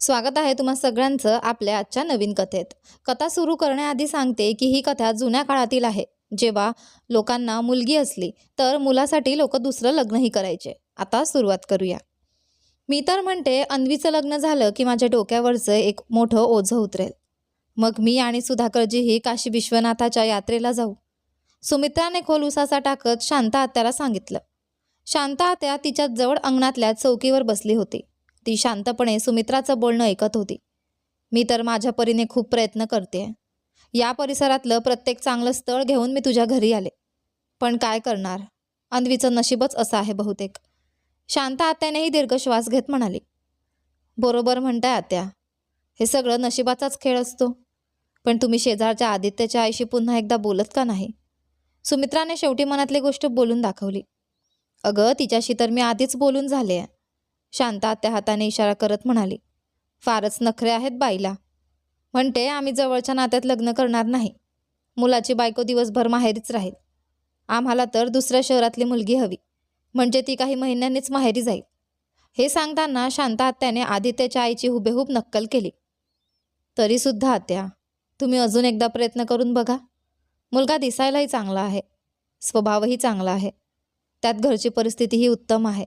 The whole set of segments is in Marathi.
स्वागत आहे तुम्हा सगळ्यांचं आपल्या आजच्या नवीन कथेत। कथा सुरू करण्याआधी सांगते की ही कथा जुन्या काळातील आहे, जेव्हा लोकांना मुलगी असली तर मुलासाठी लोक दुसरं लग्नही करायचे। आता सुरुवात करूया। मी तर म्हणते अन्वीचं लग्न झालं की माझ्या डोक्यावरचं एक मोठं ओझं उतरेल। मग मी आणि सुधाकरजीही काशी विश्वनाथाच्या यात्रेला जाऊ। सुमित्राने खोल उसासा टाकत शांता आत्याला सांगितलं। शांता आत्या तिच्या जवळ अंगणातल्या चौकीवर बसली होती। ती शांतपणे सुमित्राचं बोलणं ऐकत होती। मी तर माझ्या परीने खूप प्रयत्न करते। या परिसरातलं प्रत्येक चांगलं स्थळ घेऊन मी तुझ्या घरी आले, पण काय करणार, अन्वीचं नशीबच असं आहे बहुतेक। शांता आत्यानेही दीर्घ श्वास घेत म्हणाली, बरोबर म्हणताय आत्या, हे सगळं नशिबाचाच खेळ असतो। पण तुम्ही शेजारच्या आदित्यच्या आईशी पुन्हा एकदा बोलत का नाही? सुमित्राने शेवटी मनातली गोष्ट बोलून दाखवली। अगं तिच्याशी तर मी आधीच बोलून झाले आहे, शांता आत्या हाताने इशारा करत म्हणाली। फारच नखरे आहेत बाईला। म्हणते आम्ही जवळच्या नात्यात लग्न करणार नाही, मुलाची बायको दिवसभर माहेरीच राहील। आम्हाला तर दुसऱ्या शहरातली मुलगी हवी, म्हणजे ती काही महिन्यांनीच माहेरी जाईल। हे सांगताना शांता आत्याने आदित्यच्या आईची हुबेहूब नक्कल केली। तरीसुद्धा आत्या, तुम्ही अजून एकदा प्रयत्न करून बघा। मुलगा दिसायलाही चांगला आहे, स्वभावही चांगला आहे, त्यात घरची परिस्थितीही उत्तम आहे।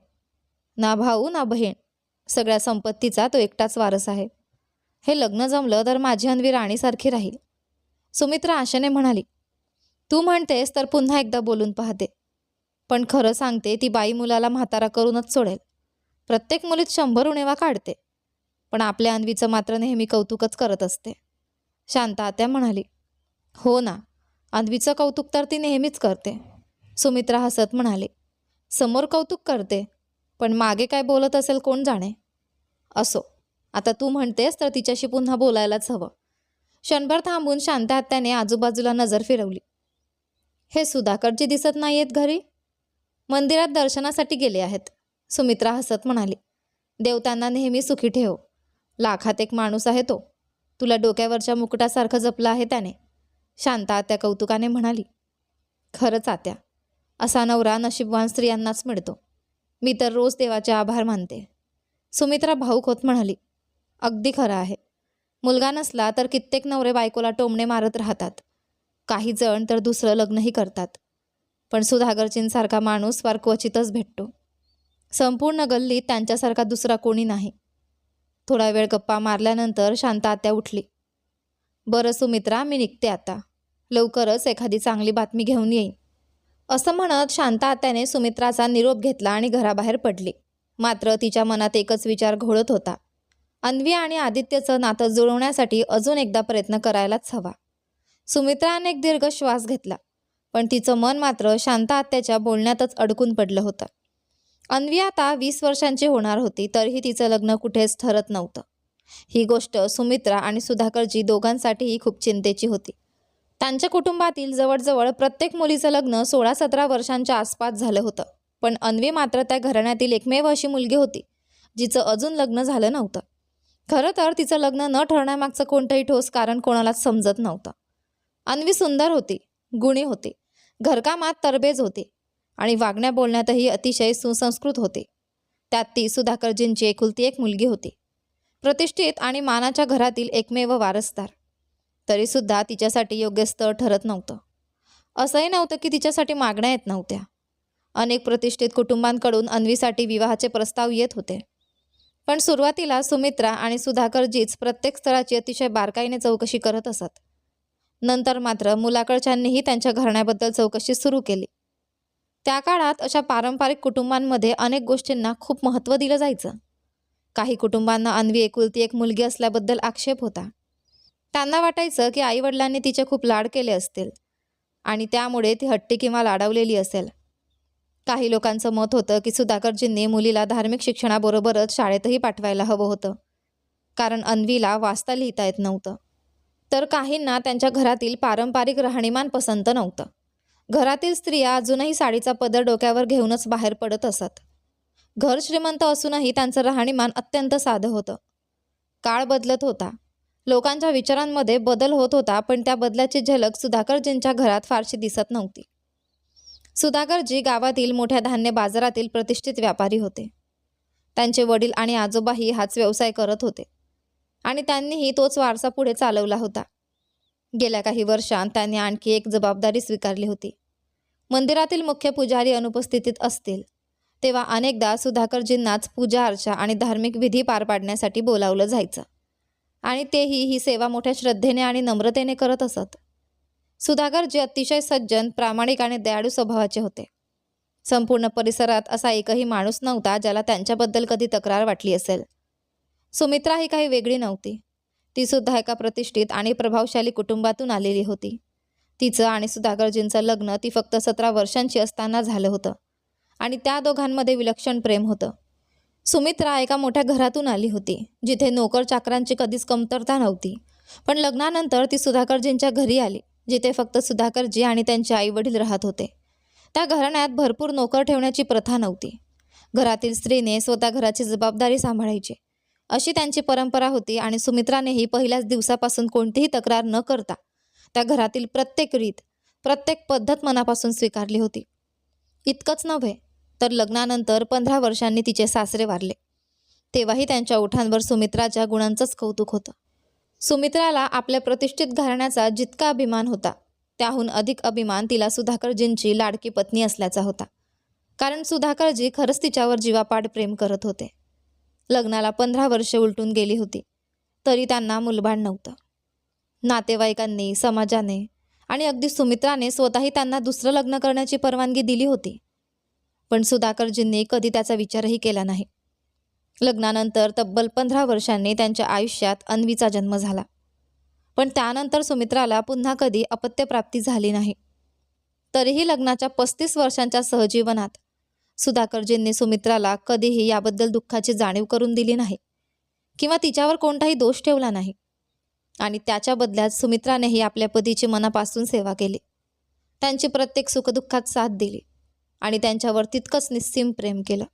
ना भाऊ ना बहीण, सगळ्या संपत्तीचा तो एकटाच वारस आहे। हे लग्न जमलं तर माझी अन्वी राणीसारखी राहील। सुमित्रा आशेने म्हणाली, तू म्हणतेस तर पुन्हा एकदा बोलून पाहते, पण खरं सांगते ती बाई मुलाला म्हातारा करूनच सोडेल। प्रत्येक मुलीत 100 उणेवा काढते, पण आपल्या अन्वीचं मात्र नेहमी कौतुकच करत असते। शांता आत्या म्हणाली, हो ना, अन्वीचं कौतुक तर ती नेहमीच करते। सुमित्रा हसत म्हणाली, समोर कौतुक करते, पण मागे काय बोलत असेल कोण जाणे। असो, आता तू म्हणतेस तर तिच्याशी पुन्हा बोलायलाच हवं। क्षणभर थांबून शांता आत्याने आजूबाजूला नजर फिरवली। हे सुधाकरजी दिसत नाहीयेत घरी, मंदिरात दर्शनासाठी गेले आहेत, सुमित्रा हसत म्हणाली। देव त्यांना नेहमी सुखी ठेवो, लाखात एक माणूस आहे तो, तुला डोक्यावरच्या मुकुटासारखं जपलं आहे त्याने, शांता आत्या कौतुकाने म्हणाली। खरंच आत्या, असा नवरा नशीबवान स्त्रियांनाच मिळतो। मी तर रोज देवाचे आभार मानते, सुमित्रा भाऊक होत म्हणाली। अगदी खरं आहे, मुलगा नसला तर कित्येक नवरे बायकोला टोमणे मारत राहतात, काही जण तर दुसरं लग्नही करतात, पण सुधाकरजींसारखा माणूस फार क्वचितच भेटतो। संपूर्ण गल्लीत त्यांच्यासारखा दुसरा कोणी नाही। थोडा वेळ गप्पा मारल्यानंतर शांता आत्या उठली। बरं सुमित्रा, मी निघते आता, लवकरच एखादी चांगली बातमी घेऊन येईन। असं म्हणत शांता आत्याने सुमित्राचा निरोप घेतला आणि घराबाहेर पडली। मात्र तिच्या मनात एकच विचार घोळत होता, अन्वी आणि आदित्यचं नातं जुळवण्यासाठी अजून एकदा प्रयत्न करायलाच हवा। सुमित्राने एक दीर्घ श्वास घेतला, पण तिचं मन मात्र शांता आत्याच्या बोलण्यातच अडकून पडलं होतं। अन्वी आता 20 वर्षांची होणार होती, तरीही तिचं लग्न कुठेच ठरत नव्हतं। ही गोष्ट सुमित्रा आणि सुधाकरजी दोघांसाठीही खूप चिंतेची होती। त्यांच्या कुटुंबातील जवळजवळ प्रत्येक मुलीचं लग्न 16-17 वर्षांच्या आसपास झालं होतं, पण अन्वी मात्र त्या घराण्यातील एकमेव अशी मुलगी होती जिचं अजून लग्न झालं नव्हतं। खरं तर तिचं लग्न न ठरण्यामागचं कोणतंही ठोस कारण कोणालाच समजत नव्हतं। अन्वी सुंदर होती, गुणी होती, घरकामात तरबेज होती आणि वागण्या बोलण्यातही अतिशय सुसंस्कृत होती। त्यात ती सुधाकरजींची एकुलती एक मुलगी होती, प्रतिष्ठित आणि मानाच्या घरातील एकमेव वारसदार। तरीसुद्धा तिच्यासाठी योग्य स्थळ ठरत नव्हतं। असंही नव्हतं की तिच्यासाठी मागण्या येत नव्हत्या। अनेक प्रतिष्ठित कुटुंबांकडून अन्वीसाठी विवाहाचे प्रस्ताव येत होते, पण सुरुवातीला सुमित्रा आणि सुधाकरजीच प्रत्येक स्थळाची अतिशय बारकाईने चौकशी करत असत। नंतर मात्र मुलाकडच्यांनीही त्यांच्या घराण्याबद्दल चौकशी सुरू केली। त्या काळात अशा पारंपरिक कुटुंबांमध्ये अनेक गोष्टींना खूप महत्त्व दिलं जायचं। काही कुटुंबांना अन्वी एकुलती एक मुलगी असल्याबद्दल आक्षेप होता। त्यांना वाटायचं की आईवडिलांनी तिचे खूप लाड केले असतील आणि त्यामुळे ती हट्टी किंवा लाडावलेली असेल। काही लोकांचं मत होतं की सुधाकरजींनी मुलीला धार्मिक शिक्षणाबरोबरच शाळेतही पाठवायला हवं होतं, कारण अन्वीला वाचता लिहिता येत नव्हतं। तर काहींना त्यांच्या घरातील पारंपरिक राहणीमान पसंत नव्हतं। घरातील स्त्रिया अजूनही साडीचा पदर डोक्यावर घेऊनच बाहेर पडत असत। घर श्रीमंत असूनही त्यांचं राहणीमान अत्यंत साधं होतं। काळ बदलत होता, लोकांच्या विचारांमध्ये बदल होत होता, पण त्या बदलाची झलक सुधाकरजींच्या घरात फारशी दिसत नव्हती। सुधाकरजी गावातील मोठ्या धान्य बाजारातील प्रतिष्ठित व्यापारी होते। त्यांचे वडील आणि आजोबाही हाच व्यवसाय करत होते। आणि त्यांनीही तोच वारसा पुढे चालवला होता. गेल्या काही वर्षांत त्यांनी आणखी एक जबाबदारी स्वीकारली होती. मंदिरातील मुख्य पुजारी अनुपस्थितीत असतील तेव्हा अनेकदा सुधाकरजींनाच पूजा अर्चा आणि धार्मिक विधी पार पाडण्यासाठी बोलावलं जायचं आणि तेही ही सेवा मोठ्या श्रद्धेने आणि नम्रतेने करत असत. सुधाकरजी अतिशय सज्जन, प्रामाणिक आणि दयाळू स्वभावाचे होते. संपूर्ण परिसरात असा एकही माणूस नव्हता ज्याला त्यांच्याबद्दल कधी तक्रार वाटली असेल. सुमित्रा ही काही वेगळी नव्हती. ती सुद्धा एका प्रतिष्ठित आणि प्रभावशाली कुटुंबातून आलेली होती. तिचं आणि सुधाकरजींचं लग्न ती फक्त 17 वर्षांची असताना झालं होतं आणि त्या दोघांमध्ये विलक्षण प्रेम होतं. सुमित्रा एका मोठ्या घरातून आली होती जिथे नोकर चाकरांची कधीच कमतरता नव्हती. पण लग्नानंतर ती सुधाकरजींच्या घरी आली जिथे फक्त सुधाकरजी आणि त्यांचे आईवडील राहत होते. त्या घराण्यात भरपूर नोकर ठेवण्याची प्रथा नव्हती. घरातील स्त्रीने स्वतः घराची जबाबदारी सांभाळायची अशी त्यांची परंपरा होती आणि सुमित्रानेही पहिल्याच दिवसापासून कोणतीही तक्रार न करता त्या घरातील प्रत्येक रीत, प्रत्येक पद्धत मनापासून स्वीकारली होती. इतकंच नव्हे तर लग्नानंतर 15 वर्षांनी तिचे सासरे वारले. तेव्हाही त्यांच्या ओठांवर सुमित्राच्या गुणांचंच कौतुक होतं. सुमित्राला आपल्या प्रतिष्ठित घराण्याचा जितका अभिमान होता त्याहून अधिक अभिमान तिला सुधाकरजींची लाडकी पत्नी असल्याचा होता. कारण सुधाकरजी खरंच तिच्यावर जीवापाड प्रेम करत होते. लग्नाला 15 वर्षे उलटून गेली होती तरी त्यांना मुलबाळ नव्हतं. नातेवाईकांनी, समाजाने आणि अगदी सुमित्राने स्वतःही त्यांना दुसरं लग्न करण्याची परवानगी दिली होती. पण सुधाकरजींनी कधी त्याचा विचारही केला नाही. लग्नानंतर तब्बल 15 वर्षांनी त्यांच्या आयुष्यात अन्वीचा जन्म झाला. पण त्यानंतर सुमित्राला पुन्हा कधी अपत्यप्राप्ती झाली नाही. तरीही लग्नाच्या 35 वर्षांच्या सहजीवनात सुधाकरजींनी सुमित्राला कधीही याबद्दल दुःखाची जाणीव करून दिली नाही किंवा तिच्यावर कोणताही दोष ठेवला नाही. आणि त्याच्या बदल्यात सुमित्रानेही आपल्या पतीची मनापासून सेवा केली. त्यांची प्रत्येक सुखदुःखात साथ दिली आणि त्यांच्यावर तितकंच निस्सीम प्रेम केलं.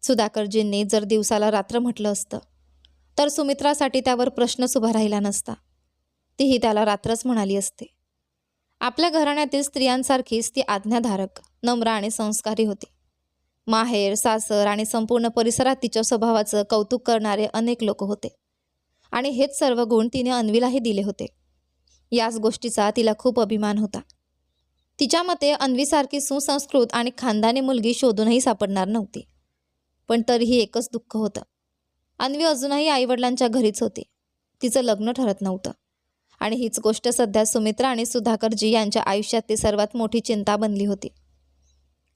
सुधाकरजींनी जर दिवसाला रात्र म्हटलं असतं तर सुमित्रासाठी त्यावर प्रश्नच उभा राहिला नसता. तीही त्याला रात्रच म्हणाली असते. आपल्या घराण्यातील स्त्रियांसारखीच ती आज्ञाधारक, नम्र आणि संस्कारी होती. माहेर, सासर आणि संपूर्ण परिसरात तिच्या स्वभावाचं कौतुक करणारे अनेक लोक होते आणि हेच सर्व गुण तिने अन्वीलाही दिले होते. याच गोष्टीचा तिला खूप अभिमान होता. तिच्या मते अन्वीसारखी सुसंस्कृत आणि खानदानी मुलगी शोधूनही सापडणार नव्हती. पण तरीही एकच दुःख होतं. अन्वी अजूनही आईवडिलांच्या घरीच होती. तिचं लग्न ठरत नव्हतं आणि हीच गोष्ट सध्या सुमित्रा आणि सुधाकरजी यांच्या आयुष्यातली सर्वात मोठी चिंता बनली होती.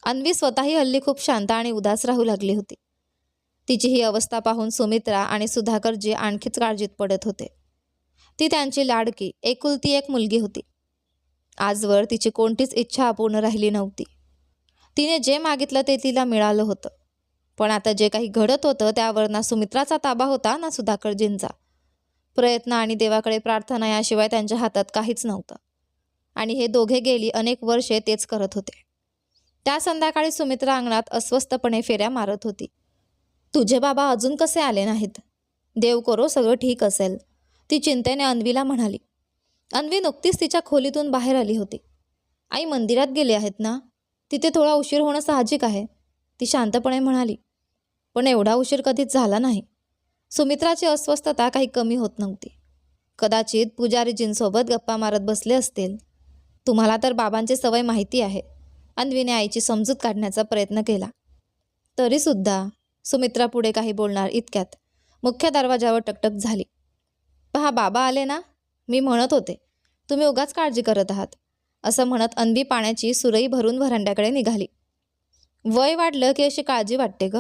अन्वी स्वतःही हल्ली खूप शांत आणि उदास राहू लागली होती. तिची ही अवस्था पाहून सुमित्रा आणि सुधाकरजी आणखीच काळजीत पडत होते. ती त्यांची लाडकी, एकुलती एक मुलगी होती. आजवर तिची कोणतीच इच्छा अपूर्ण राहिली नव्हती. तिने जे मागितलं ते तिला मिळालं होतं. पण आता जे काही घडत होतं त्यावर ना सुमित्राचा ताबा होता ना सुधाकरजींचा. प्रयत्न आणि देवाकडे प्रार्थना याशिवाय त्यांच्या हातात काहीच नव्हतं. आणि हे दोघे गेली अनेक वर्षे तेच करत होते. त्या संध्याकाळी सुमित्रा अंगणात अस्वस्थपणे फेऱ्या मारत होती. तुझे बाबा अजून कसे आले नाहीत? देव करो सगळं ठीक असेल, ती चिंतेने अन्वीला म्हणाली. अन्वी नुकतीच तिच्या खोलीतून बाहेर आली होती. आई मंदिरात गेले आहेत ना, तिथे थोडा उशीर होणं साहजिक आहे, ती शांतपणे म्हणाली. पण एवढा उशीर कधीच झाला नाही. सुमित्राची अस्वस्थता काही कमी होत नव्हती. कदाचित पुजारीजींसोबत गप्पा मारत बसले असतील. तुम्हाला तर बाबांची सवय माहिती आहे, अन्वीने आईची समजूत काढण्याचा प्रयत्न केला. तरीसुद्धा सुमित्रा पुढे काही बोलणार इतक्यात मुख्य दरवाजावर टकटक झाली. पहा बाबा आले ना, मी म्हणत होते तुम्ही उगाच काळजी करत आहात, असं म्हणत अन्वी पाण्याची सुरई भरून व्हरांड्याकडे निघाली. वय वाढलं की अशी काळजी वाटते ग,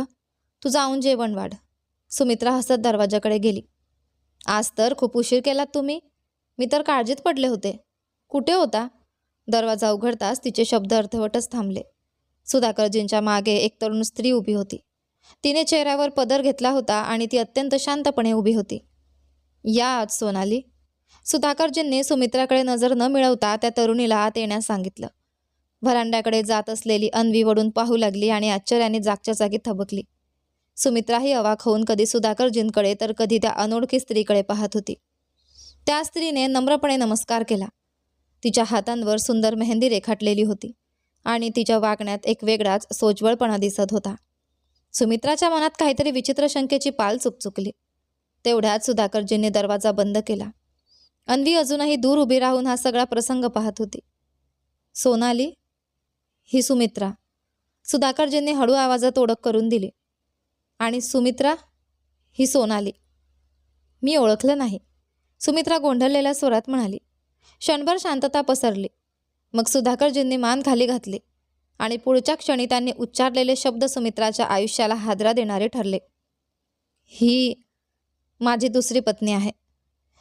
तू जाऊन जेवण वाढ. सुमित्रा हसत दरवाजाकडे गेली. आज तर खूप उशीर केलात तुम्ही, मी तर काळजीत पडले होते. कुठे होता? दरवाजा उघडताच तिचे शब्द अर्धवटच थांबले. सुधाकरजींच्या मागे एक तरुण स्त्री उभी होती. तिने चेहऱ्यावर पदर घेतला होता आणि ती अत्यंत शांतपणे उभी होती. या आज सोनाली. सुधाकरजींनी सुमित्राकडे नजर न मिळवता त्या तरुणीला आत येण्यास सांगितलं. व्हरांड्याकडे जात असलेली अन्वी वळून पाहू लागली आणि आश्चर्याने जागच्या जागी थबकली. सुमित्राही अवाक होऊन कधी सुधाकरजींकडे तर कधी त्या अनोळखी स्त्रीकडे पाहत होती. त्या स्त्रीने नम्रपणे नमस्कार केला. तिच्या हातांवर सुंदर मेहंदी रेखाटलेली होती आणि तिच्या वागण्यात एक वेगळाच सोज्वळपणा दिसत होता. सुमित्राच्या मनात काहीतरी विचित्र शंकेची पाल चुकचुकली. तेवढ्यात सुधाकरजींनी दरवाजा बंद केला. अन्वी अजूनही दूर उभी राहून हा सगळा प्रसंग पाहत होती. सोनाली, ही सुमित्रा. सुधाकरजींनी हळू आवाजात ओळख करून दिली. आणि सुमित्रा, ही सोनाली. मी ओळखलं नाही, सुमित्रा गोंधळलेल्या स्वरात म्हणाली. क्षणभर शांतता पसरली. मग सुधाकरजींनी मान खाली घातली आणि पुढच्या क्षणी त्यांनी उच्चारलेले शब्द सुमित्राच्या आयुष्याला हादरा देणारे ठरले. ही माझी दुसरी पत्नी आहे.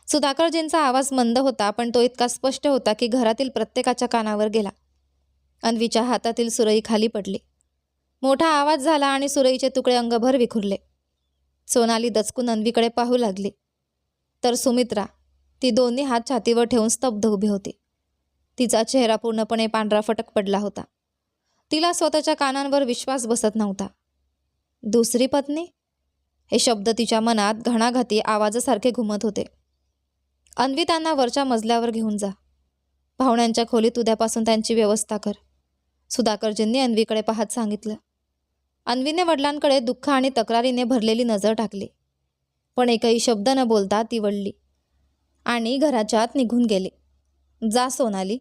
सुधाकरजींचा आवाज मंद होता, पण तो इतका स्पष्ट होता की घरातील प्रत्येकाच्या कानावर गेला. अन्वीच्या हातातील सुरई खाली पडली. मोठा आवाज झाला आणि सुरईचे तुकडे अंगभर विखुरले. सोनाली दचकून अन्वीकडे पाहू लागली. तर सुमित्रा, ती दोन्ही हात छातीवर ठेवून स्तब्ध उभी होती. तिचा चेहरा पूर्णपणे पांढरा फटक पडला होता. तिला स्वतःच्या कानांवर विश्वास बसत नव्हता. दुसरी पत्नी? हे शब्द तिच्या मनात घणाघाती आवाजासारखे घुमत होते. अन्वी, त्यांना वरच्या मजल्यावर घेऊन जा. पाहुण्यांच्या खोलीत उद्यापासून त्यांची व्यवस्था कर, सुधाकरजींनी अन्वीकडे पाहत सांगितलं. अन्वीने वडिलांकडे दुःख आणि तक्रारीने भरलेली नजर टाकली, पण एकही शब्द न बोलता ती वळली आणि घराच्या आत निघून गेली. जा सोनाली,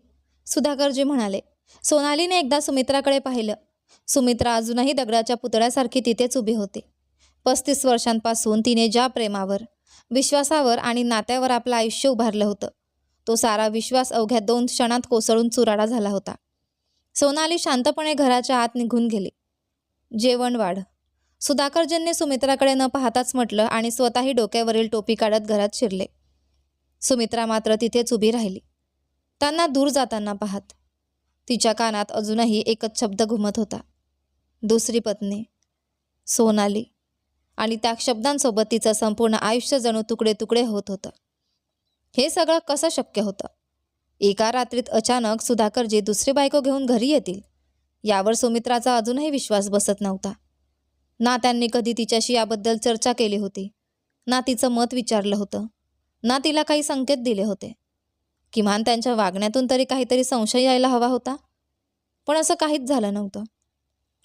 सुधाकरजी म्हणाले. सोनालीने एकदा सुमित्राकडे पाहिलं. सुमित्रा अजूनही दगडाच्या पुतळ्यासारखी तिथेच उभी होती. 35 वर्षांपासून तिने ज्या प्रेमावर, विश्वासावर आणि नात्यावर आपलं आयुष्य उभारलं होतं, तो सारा विश्वास अवघ्या 2 क्षणात कोसळून चुराडा झाला होता. सोनाली शांतपणे घराच्या आत निघून गेली. जेवण वाढ, सुधाकरजींनी सुमित्राकडे न पाहताच म्हटलं आणि स्वतःही डोक्यावरील टोपी काढत घरात शिरले. सुमित्रा मात्र तिथेच उभी राहिली, त्यांना दूर जाताना पाहत. तिच्या कानात अजूनही एकच शब्द घुमत होता, दुसरी पत्नी, सोनाली. आणि त्या शब्दांसोबत तिचं संपूर्ण आयुष्य जणू तुकडे तुकडे होत होतं. हे सगळं कसं शक्य होतं? एका रात्रीत अचानक सुधाकरजी दुसरी बायको घेऊन घरी येतील, यावर सुमित्राचा अजूनही विश्वास बसत नव्हता. ना त्यांनी कधी तिच्याशी याबद्दल चर्चा केली होती, ना तिचं मत विचारलं होतं, ना तिला काही संकेत दिले होते. किमान त्यांच्या वागण्यातून तरी काहीतरी संशय यायला हवा होता, पण असं काहीच झालं नव्हतं.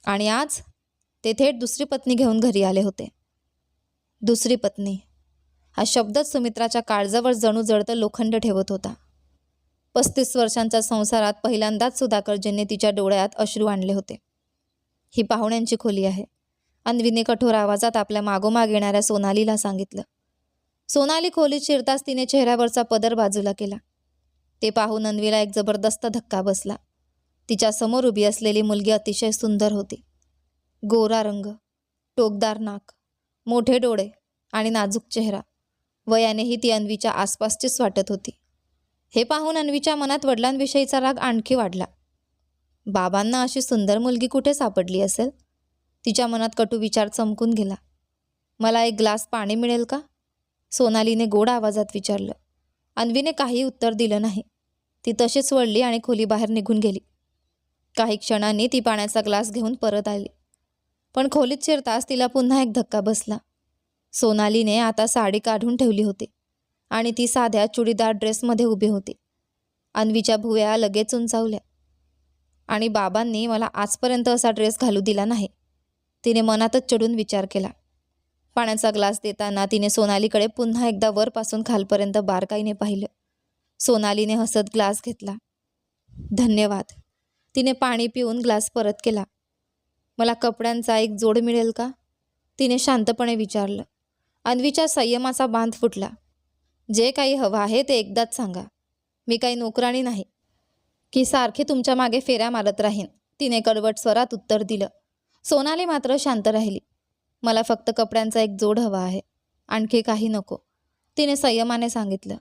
आणि आज ते थेट दुसरी पत्नी घेऊन घरी आले होते. दुसरी पत्नी, हा शब्दच सुमित्राच्या काळजावर जणू जळतं लोखंड ठेवत होता. 35 वर्षांच्या संसारात पहिल्यांदाच सुधाकरजींनी तिच्या डोळ्यात अश्रू आणले होते. ही पाहुण्यांची खोली आहे, अन्वीने कठोर आवाजात आपल्या मागोमाग येणाऱ्या सोनालीला सांगितलं. सोनाली खोलीत शिरताच तिने चेहऱ्यावरचा पदर बाजूला केला. ते पाहून अन्वीला एक जबरदस्त धक्का बसला. तिच्या समोर उभी असलेली मुलगी अतिशय सुंदर होती. गोरा रंग, टोकदार नाक, मोठे डोळे आणि नाजूक चेहरा. वयानेही ती अन्वीच्या आसपासचीच वाटत होती. हे पाहून अन्वीच्या मनात वडिलांविषयीचा राग आणखी वाढला. बाबांना अशी सुंदर मुलगी कुठे सापडली असेल? तिच्या मनात कटू विचार चमकून गेला. मला एक ग्लास पाणी मिळेल का? सोनालीने गोड आवाजात विचारलं. अन्वीने काही उत्तर दिलं नाही. ती तशीच वळली आणि खोलीबाहेर निघून गेली. काही क्षणांनी ती पाण्याचा ग्लास घेऊन परत आली, पण खोलीत शिरताच तिला पुन्हा एक धक्का बसला. सोनालीने आता साडी काढून ठेवली होती आणि ती साध्या चुडीदार ड्रेसमध्ये उभी होती. अन्वीच्या भुवया लगेच उंचावल्या. आणि बाबांनी मला आजपर्यंत असा ड्रेस घालू दिला नाही, तिने मनातच चढून विचार केला. पाण्याचा ग्लास देताना तिने सोनालीकडे पुन्हा एकदा वरपासून खालपर्यंत बारकाईने पाहिलं. सोनालीने हसत ग्लास घेतला. धन्यवाद, तिने पाणी पिऊन ग्लास परत केला. मला कपड्यांचा एक जोड मिळेल का? तिने शांतपणे विचारलं. अन्वीच्या संयमाचा बांध फुटला. जे काही हवं आहे ते एकदाच सांगा, मी काही नोकराणी नाही की सारखे तुमच्या मागे फेऱ्या मारत राहीन, तिने कडवट स्वरात उत्तर दिलं. सोनाली मात्र शांत राहिली. मला फक्त कपड्यांचा एक जोड हवा आहे, आणखी काही नको, तिने संयमाने सांगितलं.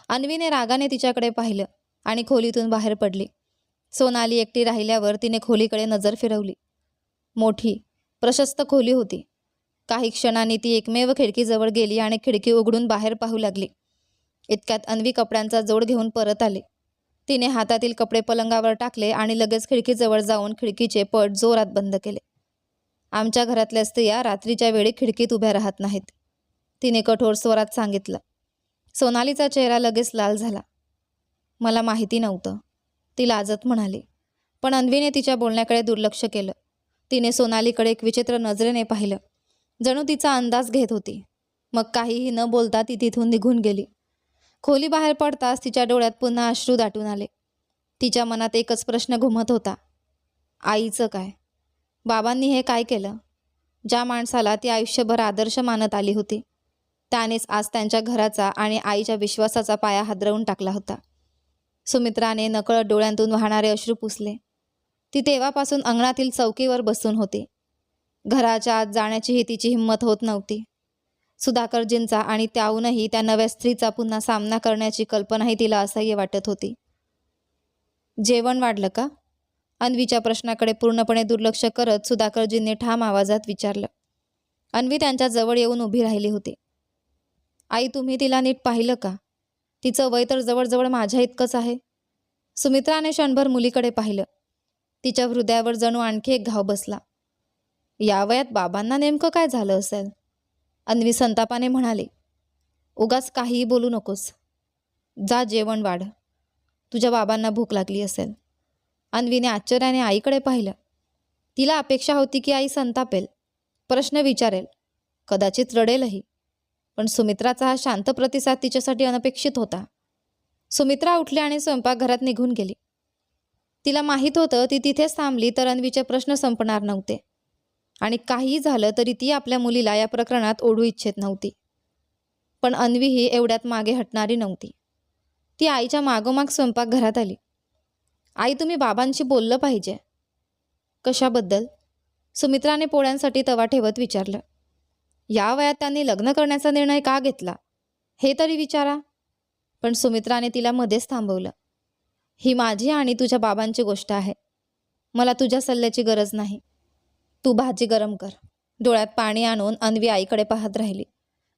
अन्वीने रागाने तिच्याकडे पाहिलं आणि खोलीतून बाहेर पडली. सोनाली एकटी राहिल्यावर तिने खोलीकडे नजर फिरवली. मोठी प्रशस्त खोली होती. काही क्षणांनी ती एकमेव खिडकीजवळ गेली आणि खिडकी उघडून बाहेर पाहू लागली. इतक्यात अन्वी कपड्यांचा जोड घेऊन परत आली. तिने हातातील कपडे पलंगावर टाकले आणि लगेच खिडकीजवळ जाऊन खिडकीचे पट जोरात बंद केले. आमच्या घरातल्या स्त्रिया रात्रीच्या वेळी खिडकीत उभ्या राहत नाहीत, तिने कठोर स्वरात सांगितलं. सोनालीचा चेहरा लगेच लाल झाला. मला माहिती नव्हतं, ती लाजत म्हणाली. पण अन्वीने तिच्या बोलण्याकडे दुर्लक्ष केलं. तिने सोनालीकडे एक विचित्र नजरेने पाहिलं, जणू तिचा अंदाज घेत होती. मग काहीही न बोलता ती तिथून निघून गेली. खोली बाहेर पडताच तिच्या डोळ्यात पुन्हा अश्रू दाटून आले. तिच्या मनात एकच प्रश्न घुमत होता, आईचं काय? बाबांनी हे काय केलं? ज्या माणसाला ती आयुष्यभर आदर्श मानत आली होती, त्यानेच आज त्यांच्या घराचा आणि आईच्या विश्वासाचा पाया हादरवून टाकला होता. सुमित्राने नकळत डोळ्यांतून वाहणारे अश्रू पुसले. ती तेव्हापासून अंगणातील चौकीवर बसून होती. घराच्या आत जाण्याचीही तिची हिंमत होत नव्हती. सुधाकरजींचा आणि त्याहूनही त्या नव्या स्त्रीचा पुन्हा सामना करण्याची कल्पनाही तिला असह्य वाटत होती. जेवण वाढलं का? अन्वीच्या प्रश्नाकडे पूर्णपणे दुर्लक्ष करत सुधाकरजींनी ठाम आवाजात विचारलं. अन्वी त्यांच्या जवळ येऊन उभी राहिली होती. आई, तुम्ही तिला नीट पाहिलं का? तिचं वय तर जवळजवळ माझ्या इतकंच आहे. सुमित्राने क्षणभर मुलीकडे पाहिलं. तिच्या हृदयावर जणू आणखी एक घाव बसला. या वयात बाबांना नेमकं काय झालं असेल? अन्वी संतापाने म्हणाली. उगाच काहीही बोलू नकोस. जा जेवण वाढ. तुझ्या बाबांना भूक लागली असेल. अन्वीने आश्चर्याने आईकडे पाहिलं. तिला अपेक्षा होती की आई संतापेल, प्रश्न विचारेल, कदाचित रडेलही. पण सुमित्राचा हा शांत प्रतिसाद तिच्यासाठी अनपेक्षित होता. सुमित्रा उठली आणि स्वयंपाकघरात निघून गेली. तिला माहीत होतं ती तिथेच थांबली तर अन्वीचे प्रश्न संपणार नव्हते आणि काहीही झालं तरी ती आपल्या मुलीला या प्रकरणात ओढू इच्छित नव्हती. पण अन्वी ही एवढ्यात मागे हटणारी नव्हती. ती आईच्या मागोमाग स्वयंपाकघरात आली. आई, तुम्ही बाबांशी बोललं पाहिजे. कशाबद्दल? सुमित्राने पोळ्यांसाठी तवा ठेवत विचारलं. या वयात त्यांनी लग्न करण्याचा निर्णय का घेतला हे तरी विचारा. पण सुमित्राने तिला मध्येच थांबवलं. ही माझी आणि तुझ्या बाबांची गोष्ट आहे. मला तुझ्या सल्ल्याची गरज नाही. तू भाजी गरम कर. डोळ्यात पाणी आणून अन्वी आईकडे पाहत राहिली.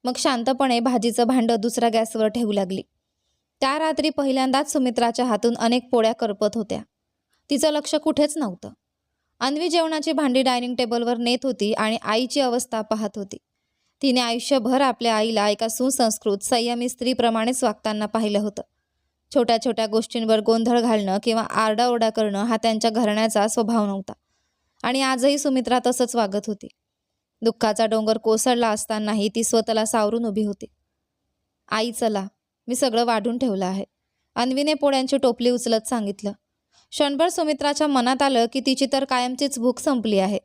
मग शांतपणे भाजीचं भांडं दुसऱ्या गॅसवर ठेवू लागली. त्या रात्री पहिल्यांदाच सुमित्राच्या हातून अनेक पोळ्या करपत होत्या. तिचं लक्ष कुठेच नव्हतं. अन्वी जेवणाची भांडी डायनिंग टेबलवर नेत होती आणि आईची अवस्था पाहत होती. तिने आयुष्यभर आपल्या आईला एका सुसंस्कृत संयमी स्त्रीप्रमाणेच वागताना पाहिलं होतं. छोट्या छोट्या गोष्टींवर गोंधळ घालणं किंवा आरडाओरडा करणं हा त्यांच्या घराण्याचा स्वभाव नव्हता. आणि आजही सुमित्रा तसंच वागत होती. दुःखाचा डोंगर कोसळला असतानाही ती स्वतःला सावरून उभी होती. आई, चला, मी सगळं वाढून ठेवलं आहे. अन्वीने पोळ्यांची टोपली उचलत सांगितलं. क्षणभर सुमित्राच्या मनात आलं की तिची तर कायमचीच भूक संपली आहे.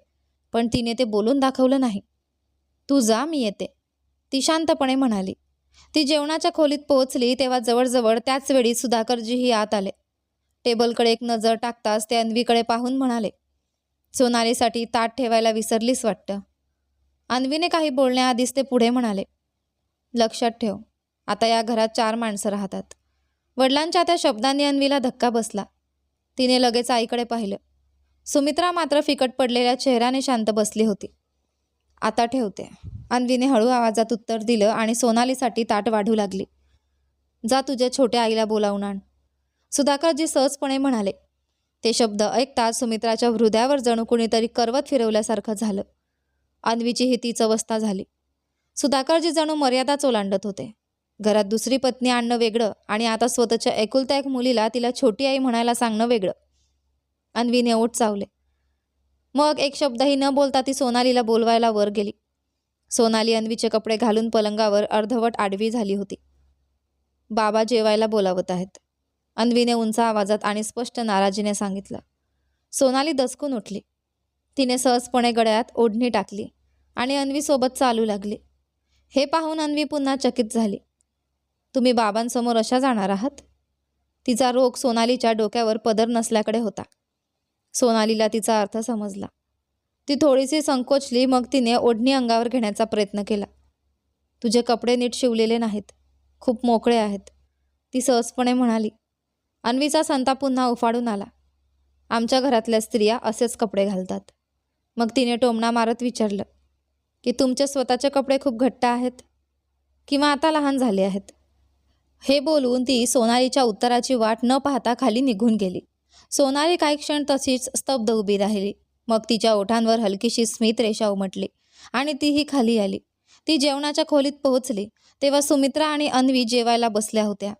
पण तिने ते बोलून दाखवलं नाही. तू जा, मी येते, ती शांतपणे म्हणाली. ती जेवणाच्या खोलीत पोहोचली तेव्हा जवळजवळ त्याच वेळी सुधाकरजीही आत आले. टेबलकडे एक नजर टाकताच ते अन्वीकडे पाहून म्हणाले, सोनालीसाठी ताट ठेवायला विसरलीस वाटतं. अन्वीने काही बोलण्याआधीच ते पुढे म्हणाले, लक्षात ठेव, आता या घरात 4 माणसं राहतात. वडिलांच्या त्या शब्दांनी अन्वीला धक्का बसला. तिने लगेच आईकडे पाहिलं. सुमित्रा मात्र फिकट पडलेल्या चेहऱ्याने शांत बसली होती. आता ठेवते, अन्वीने हळू आवाजात उत्तर दिलं आणि सोनालीसाठी ताट वाढू लागली. जा, तुझ्या छोट्या आईला बोलावून आण, सुधाकरजी सहजपणे म्हणाले. ते शब्द ऐकताच सुमित्राच्या हृदयावर जणू कुणीतरी करवत फिरवल्यासारखं झालं. अन्वीची ही तीच अवस्था झाली. सुधाकरजी जणू मर्यादाच ओलांडत होते. घरात दुसरी पत्नी आणणं वेगळं आणि आता स्वतःच्या एकुलत्या एक मुलीला तिला छोटी आई म्हणायला सांगणं वेगळं. अन्वीने ओठ चावले. मग एक शब्दही न बोलता ती सोनालीला बोलवायला वर गेली. सोनाली अन्वीचे कपडे घालून पलंगावर अर्धवट आडवी झाली होती. बाबा जेवायला बोलावत आहेत, अन्वीने उंच आवाजात आणि स्पष्ट नाराजीने सांगितलं. सोनाली दचकून उठली. तिने सहजपणे गळ्यात ओढणी टाकली आणि अन्वीसोबत चालू लागली. हे पाहून अन्वी पुन्हा चकित झाली. तुम्ही बाबांसमोर अशा जाणार आहात? तिचा रोग सोनालीच्या डोक्यावर पदर नसल्याकडे होता. सोनालीला तिचा अर्थ समजला. ती थोडीशी संकोचली. मग तिने ओढणी अंगावर घेण्याचा प्रयत्न केला. तुझे कपडे नीट शिवलेले नाहीत, खूप मोकळे आहेत, ती सहजपणे म्हणाली. अन्वीचा संताप पुन्हा उफाळून आला. आमच्या घरातल्या स्त्रिया असेच कपडे घालतात. मग तिने टोमणा मारत विचारलं की तुमचे स्वतःचे कपडे खूप घट्ट आहेत किंवा आता लहान झाले आहेत. हे बोलून ती सोनालीच्या उत्तराची वाट न पाहता खाली निघून गेली. सोनाली काही क्षण तशीच स्तब्ध उभी राहिली. मग तिच्या ओठांवर हलकीशी स्मित रेषा उमटली आणि तीही खाली आली. ती जेवणाच्या खोलीत पोहोचली तेव्हा सुमित्रा आणि अन्वी जेवायला बसल्या होत्या,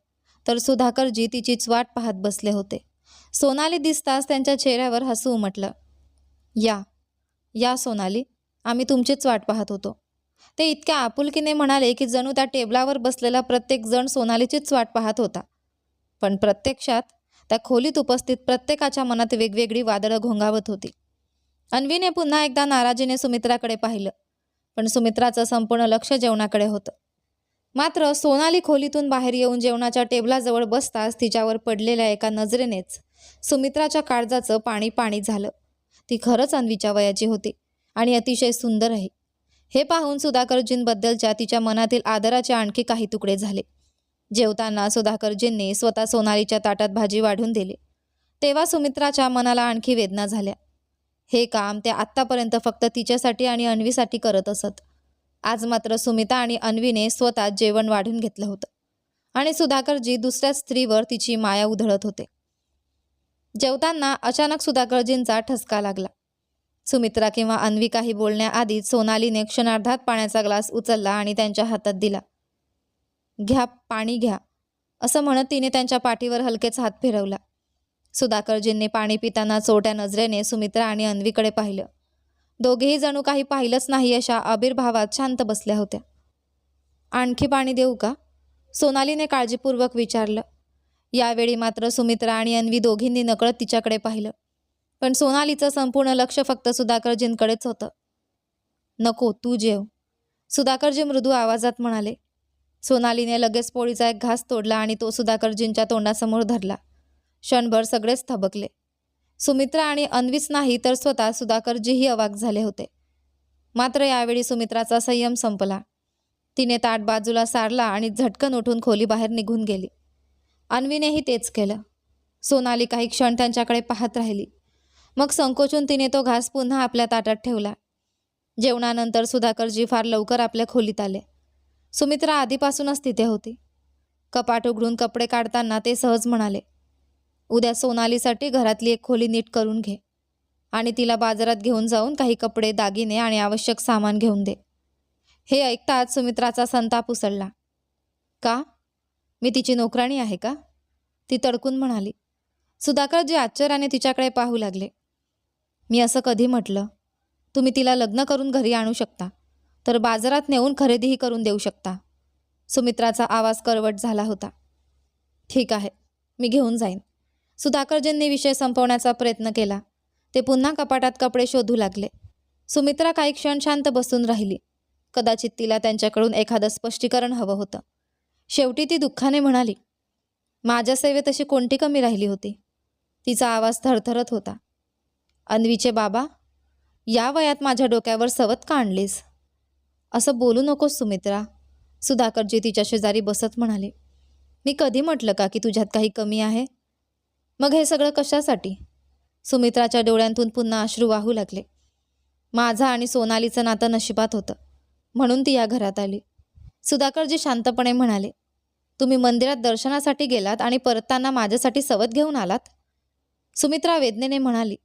तर सुधाकरजी तिचीच वाट पाहत बसले होते. सोनाली दिसताच त्यांच्या चेहऱ्यावर हसू उमटलं. या या सोनाली, आम्ही तुमचीच वाट पाहत होतो. ते इतक्या आपुलकीने म्हणाले की जणू त्या टेबलावर बसलेला प्रत्येक जण सोनालीचीच वाट पाहत होता. पण प्रत्यक्षात त्या खोलीत उपस्थित प्रत्येकाच्या मनात वेगवेगळी वादळं घोंगावत होती. अन्वीने पुन्हा एकदा नाराजीने सुमित्राकडे पाहिलं, पण सुमित्राचं संपूर्ण लक्ष जेवणाकडे होतं. मात्र सोनाली खोलीतून बाहेर येऊन जेवणाच्या टेबलाजवळ बसताच तिच्यावर पडलेल्या एका नजरेनेच सुमित्राच्या काळजाचं पाणी पाणी झालं. ती खरंच अन्वीच्या वयाची होती आणि अतिशय सुंदरही. हे पाहून सुधाकरजींबद्दलच्या तिच्या मनातील आदराचे आणखी काही तुकडे झाले. जेवताना सुधाकरजींनी स्वतः सोनालीच्या ताटात भाजी वाढून दिली. तेव्हा सुमित्राच्या मनाला आणखी वेदना झाल्या. हे काम ते आत्तापर्यंत फक्त तिच्यासाठी आणि अन्वीसाठी करत असत. आज मात्र सुमिता आणि अन्वीने स्वतः जेवण वाढून घेतलं होतं आणि सुधाकरजी दुसऱ्या स्त्रीवर तिची माया उधळत होते. जेवताना अचानक सुधाकरजींचा ठसका लागला. सुमित्रा किंवा अन्वी काही बोलण्याआधीच सोनालीने क्षणार्धात पाण्याचा ग्लास उचलला आणि त्यांच्या हातात दिला. घ्या, पाणी घ्या, असं म्हणत तिने त्यांच्या पाठीवर हलकेच हात फिरवला. सुधाकरजींनी पाणी पिताना चोरट्या नजरेने सुमित्रा आणि अन्वीकडे पाहिलं. दोघेही जणू काही पाहिलंच नाही अशा आविर्भावात शांत बसल्या होत्या. आणखी पाणी देऊ का? सोनालीने काळजीपूर्वक विचारलं. यावेळी मात्र सुमित्रा आणि अन्वी दोघींनी नकळत तिच्याकडे पाहिलं, पण सोनालीचं संपूर्ण लक्ष फक्त सुधाकरजींकडेच होतं. नको, तू जेव, सुधाकरजी मृदू आवाजात म्हणाले. सोनालीने लगेच पोळीचा एक घास तोडला आणि तो सुधाकरजींच्या तोंडासमोर धरला. क्षणभर सगळेच थबकले. सुमित्रा आणि अन्वीच नाही तर स्वतः सुधाकरजीही अवाक झाले होते. मात्र यावेळी सुमित्राचा संयम संपला. तिने ताट बाजूला सारला आणि झटकन उठून खोलीबाहेर निघून गेली. अन्वीनेही तेच केलं. सोनाली काही क्षण त्यांच्याकडे पाहत राहिली. मग संकोचून तिने तो घास पुन्हा आपल्या ताटात ठेवला. जेवणानंतर सुधाकरजी फार लवकर आपल्या खोलीत आले. सुमित्रा आधीपासूनच तिथे होती. कपाट उघडून कपडे काढताना ते सहज म्हणाले, उद्या सोनालीसाठी घरातली एक खोली नीट करून घे आणि तिला बाजारात घेऊन जाऊन काही कपडे, दागिने आणि आवश्यक सामान घेऊन दे. हे ऐकताच सुमित्राचा संताप उसळला. का? मी तिची नोकराणी आहे का? ती तडकून म्हणाली. सुधाकरजी आश्चर्याने तिच्याकडे पाहू लागले. मी असं कधी म्हटलं? तुम्ही तिला लग्न करून घरी आणू शकता, तर बाजारात नेऊन खरेदीही करून देऊ शकता. सुमित्राचा आवाज करवट झाला होता. ठीक आहे, मी घेऊन जाईन. सुधाकरजींनी विषय संपवण्याचा प्रयत्न केला. ते पुन्हा कपाटात कपडे शोधू लागले. सुमित्रा काही क्षण शांत बसून राहिली. कदाचित तिला त्यांच्याकडून एखादं स्पष्टीकरण हवं होतं. शेवटी ती दुःखाने म्हणाली, माझ्या सेवेत अशी कोणती कमी राहिली होती? तिचा आवाज थरथरत होता. अन्वीचे बाबा, या वयात माझ्या डोक्यावर सवत का आणलीस? असं बोलू नकोस सुमित्रा, सुधाकरजी तिच्या शेजारी बसत म्हणाले. मी कधी म्हटलं का की तुझ्यात काही कमी आहे? मग हे सगळं कशासाठी? सुमित्राच्या डोळ्यांतून पुन्हा अश्रू वाहू लागले. माझं आणि सोनालीचं नातं नशिबात होतं, म्हणून ती या घरात आली. सुधाकरजी शांतपणे म्हणाले. तुम्ही मंदिरात दर्शनासाठी गेलात आणि परतताना माझ्यासाठी सवत घेऊन आलात? सुमित्रा वेदनेने म्हणाली.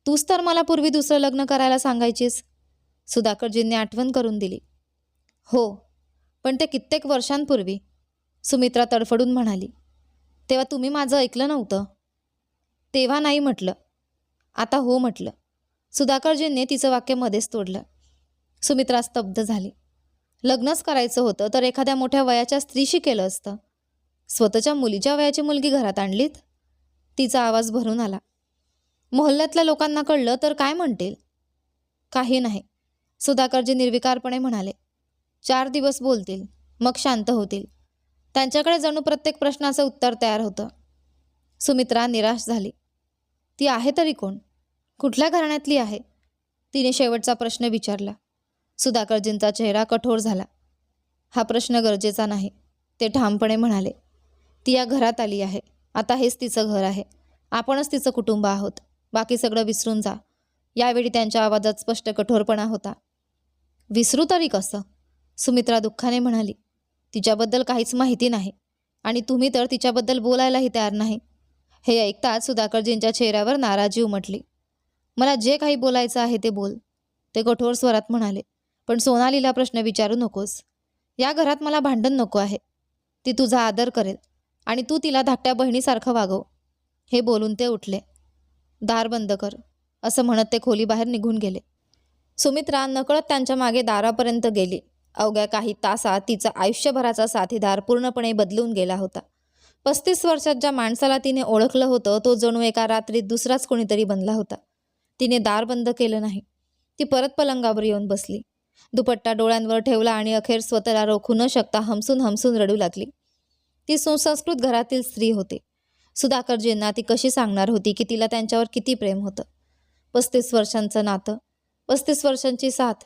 तूच तर मला पूर्वी दुसरं लग्न करायला सांगायचीस. सुधाकरजींनी आठवण करून दिली. हो, पण ते कित्येक वर्षांपूर्वी, सुमित्रा तडफडून म्हणाली. तेव्हा तुम्ही माझं ऐकलं नव्हतं. तेव्हा नाही म्हटलं, आता हो म्हटलं. सुधाकरजींनी तिचं वाक्य मध्येच तोडलं. सुमित्रा स्तब्ध झाली. लग्नच करायचं होतं तर एखाद्या मोठ्या वयाच्या स्त्रीशी केलं असतं. स्वतःच्या मुलीच्या वयाची मुलगी घरात आणलीत? तिचा आवाज भरून आला. मोहल्ल्यातल्या लोकांना कळलं तर काय म्हणतील? काही नाही, सुधाकरजी निर्विकारपणे म्हणाले. 4 दिवस बोलतील, मग शांत होतील. त्यांच्याकडे जणू प्रत्येक प्रश्नाचं उत्तर तयार होतं. सुमित्रा निराश झाली. ती आहे तरी कोण? कुठल्या घराण्यातली आहे? तिने शेवटचा प्रश्न विचारला. सुधाकरजींचा चेहरा कठोर झाला. हा प्रश्न गरजेचा नाही, ते ठामपणे म्हणाले. ती या घरात आली आहे, आता हेच तिचं घर आहे. आपणच तिचं कुटुंब आहोत. बाकी सगळं विसरून जा. यावेळी त्यांच्या आवाजात स्पष्ट कठोरपणा होता. विसरू तरी कसं? सुमित्रा दुःखाने म्हणाली. तिच्याबद्दल काहीच माहिती नाही आणि तुम्ही तर तिच्याबद्दल बोलायलाही तयार नाही. हे ऐकताच सुधाकरजींच्या चेहऱ्यावर नाराजी उमटली. मला जे काही बोलायचं आहे ते बोल, ते कठोर स्वरात म्हणाले. पण सोनालीला प्रश्न विचारू नकोस. या घरात मला भांडण नको आहे. ती तुझा आदर करेल आणि तू तिला धाकट्या बहिणीसारखं वागव. हे बोलून ते उठले. दार बंद कर, असं म्हणत ते खोलीबाहेर निघून गेले. सुमित्रा नकळत त्यांच्या मागे दारापर्यंत गेली. अवघ्या काही तासात तिचा आयुष्यभराचा साथीदार पूर्णपणे बदलून गेला होता. 35 वर्षात ज्या माणसाला तिने ओळखलं होतं तो जणू एका रात्रीत दुसराच कोणीतरी बनला होता. तिने दार बंद केलं नाही. ती परत पलंगावर येऊन बसली. दुपट्टा डोळ्यांवर ठेवला आणि अखेर स्वतःला रोखू न शकता हमसून हमसून रडू लागली. ती सुसंस्कृत घरातील स्त्री होती. सुधाकरजींना ती कशी सांगणार होती की तिला त्यांच्यावर किती प्रेम होतं. 35 वर्षांचं नातं, 35 वर्षांची साथ.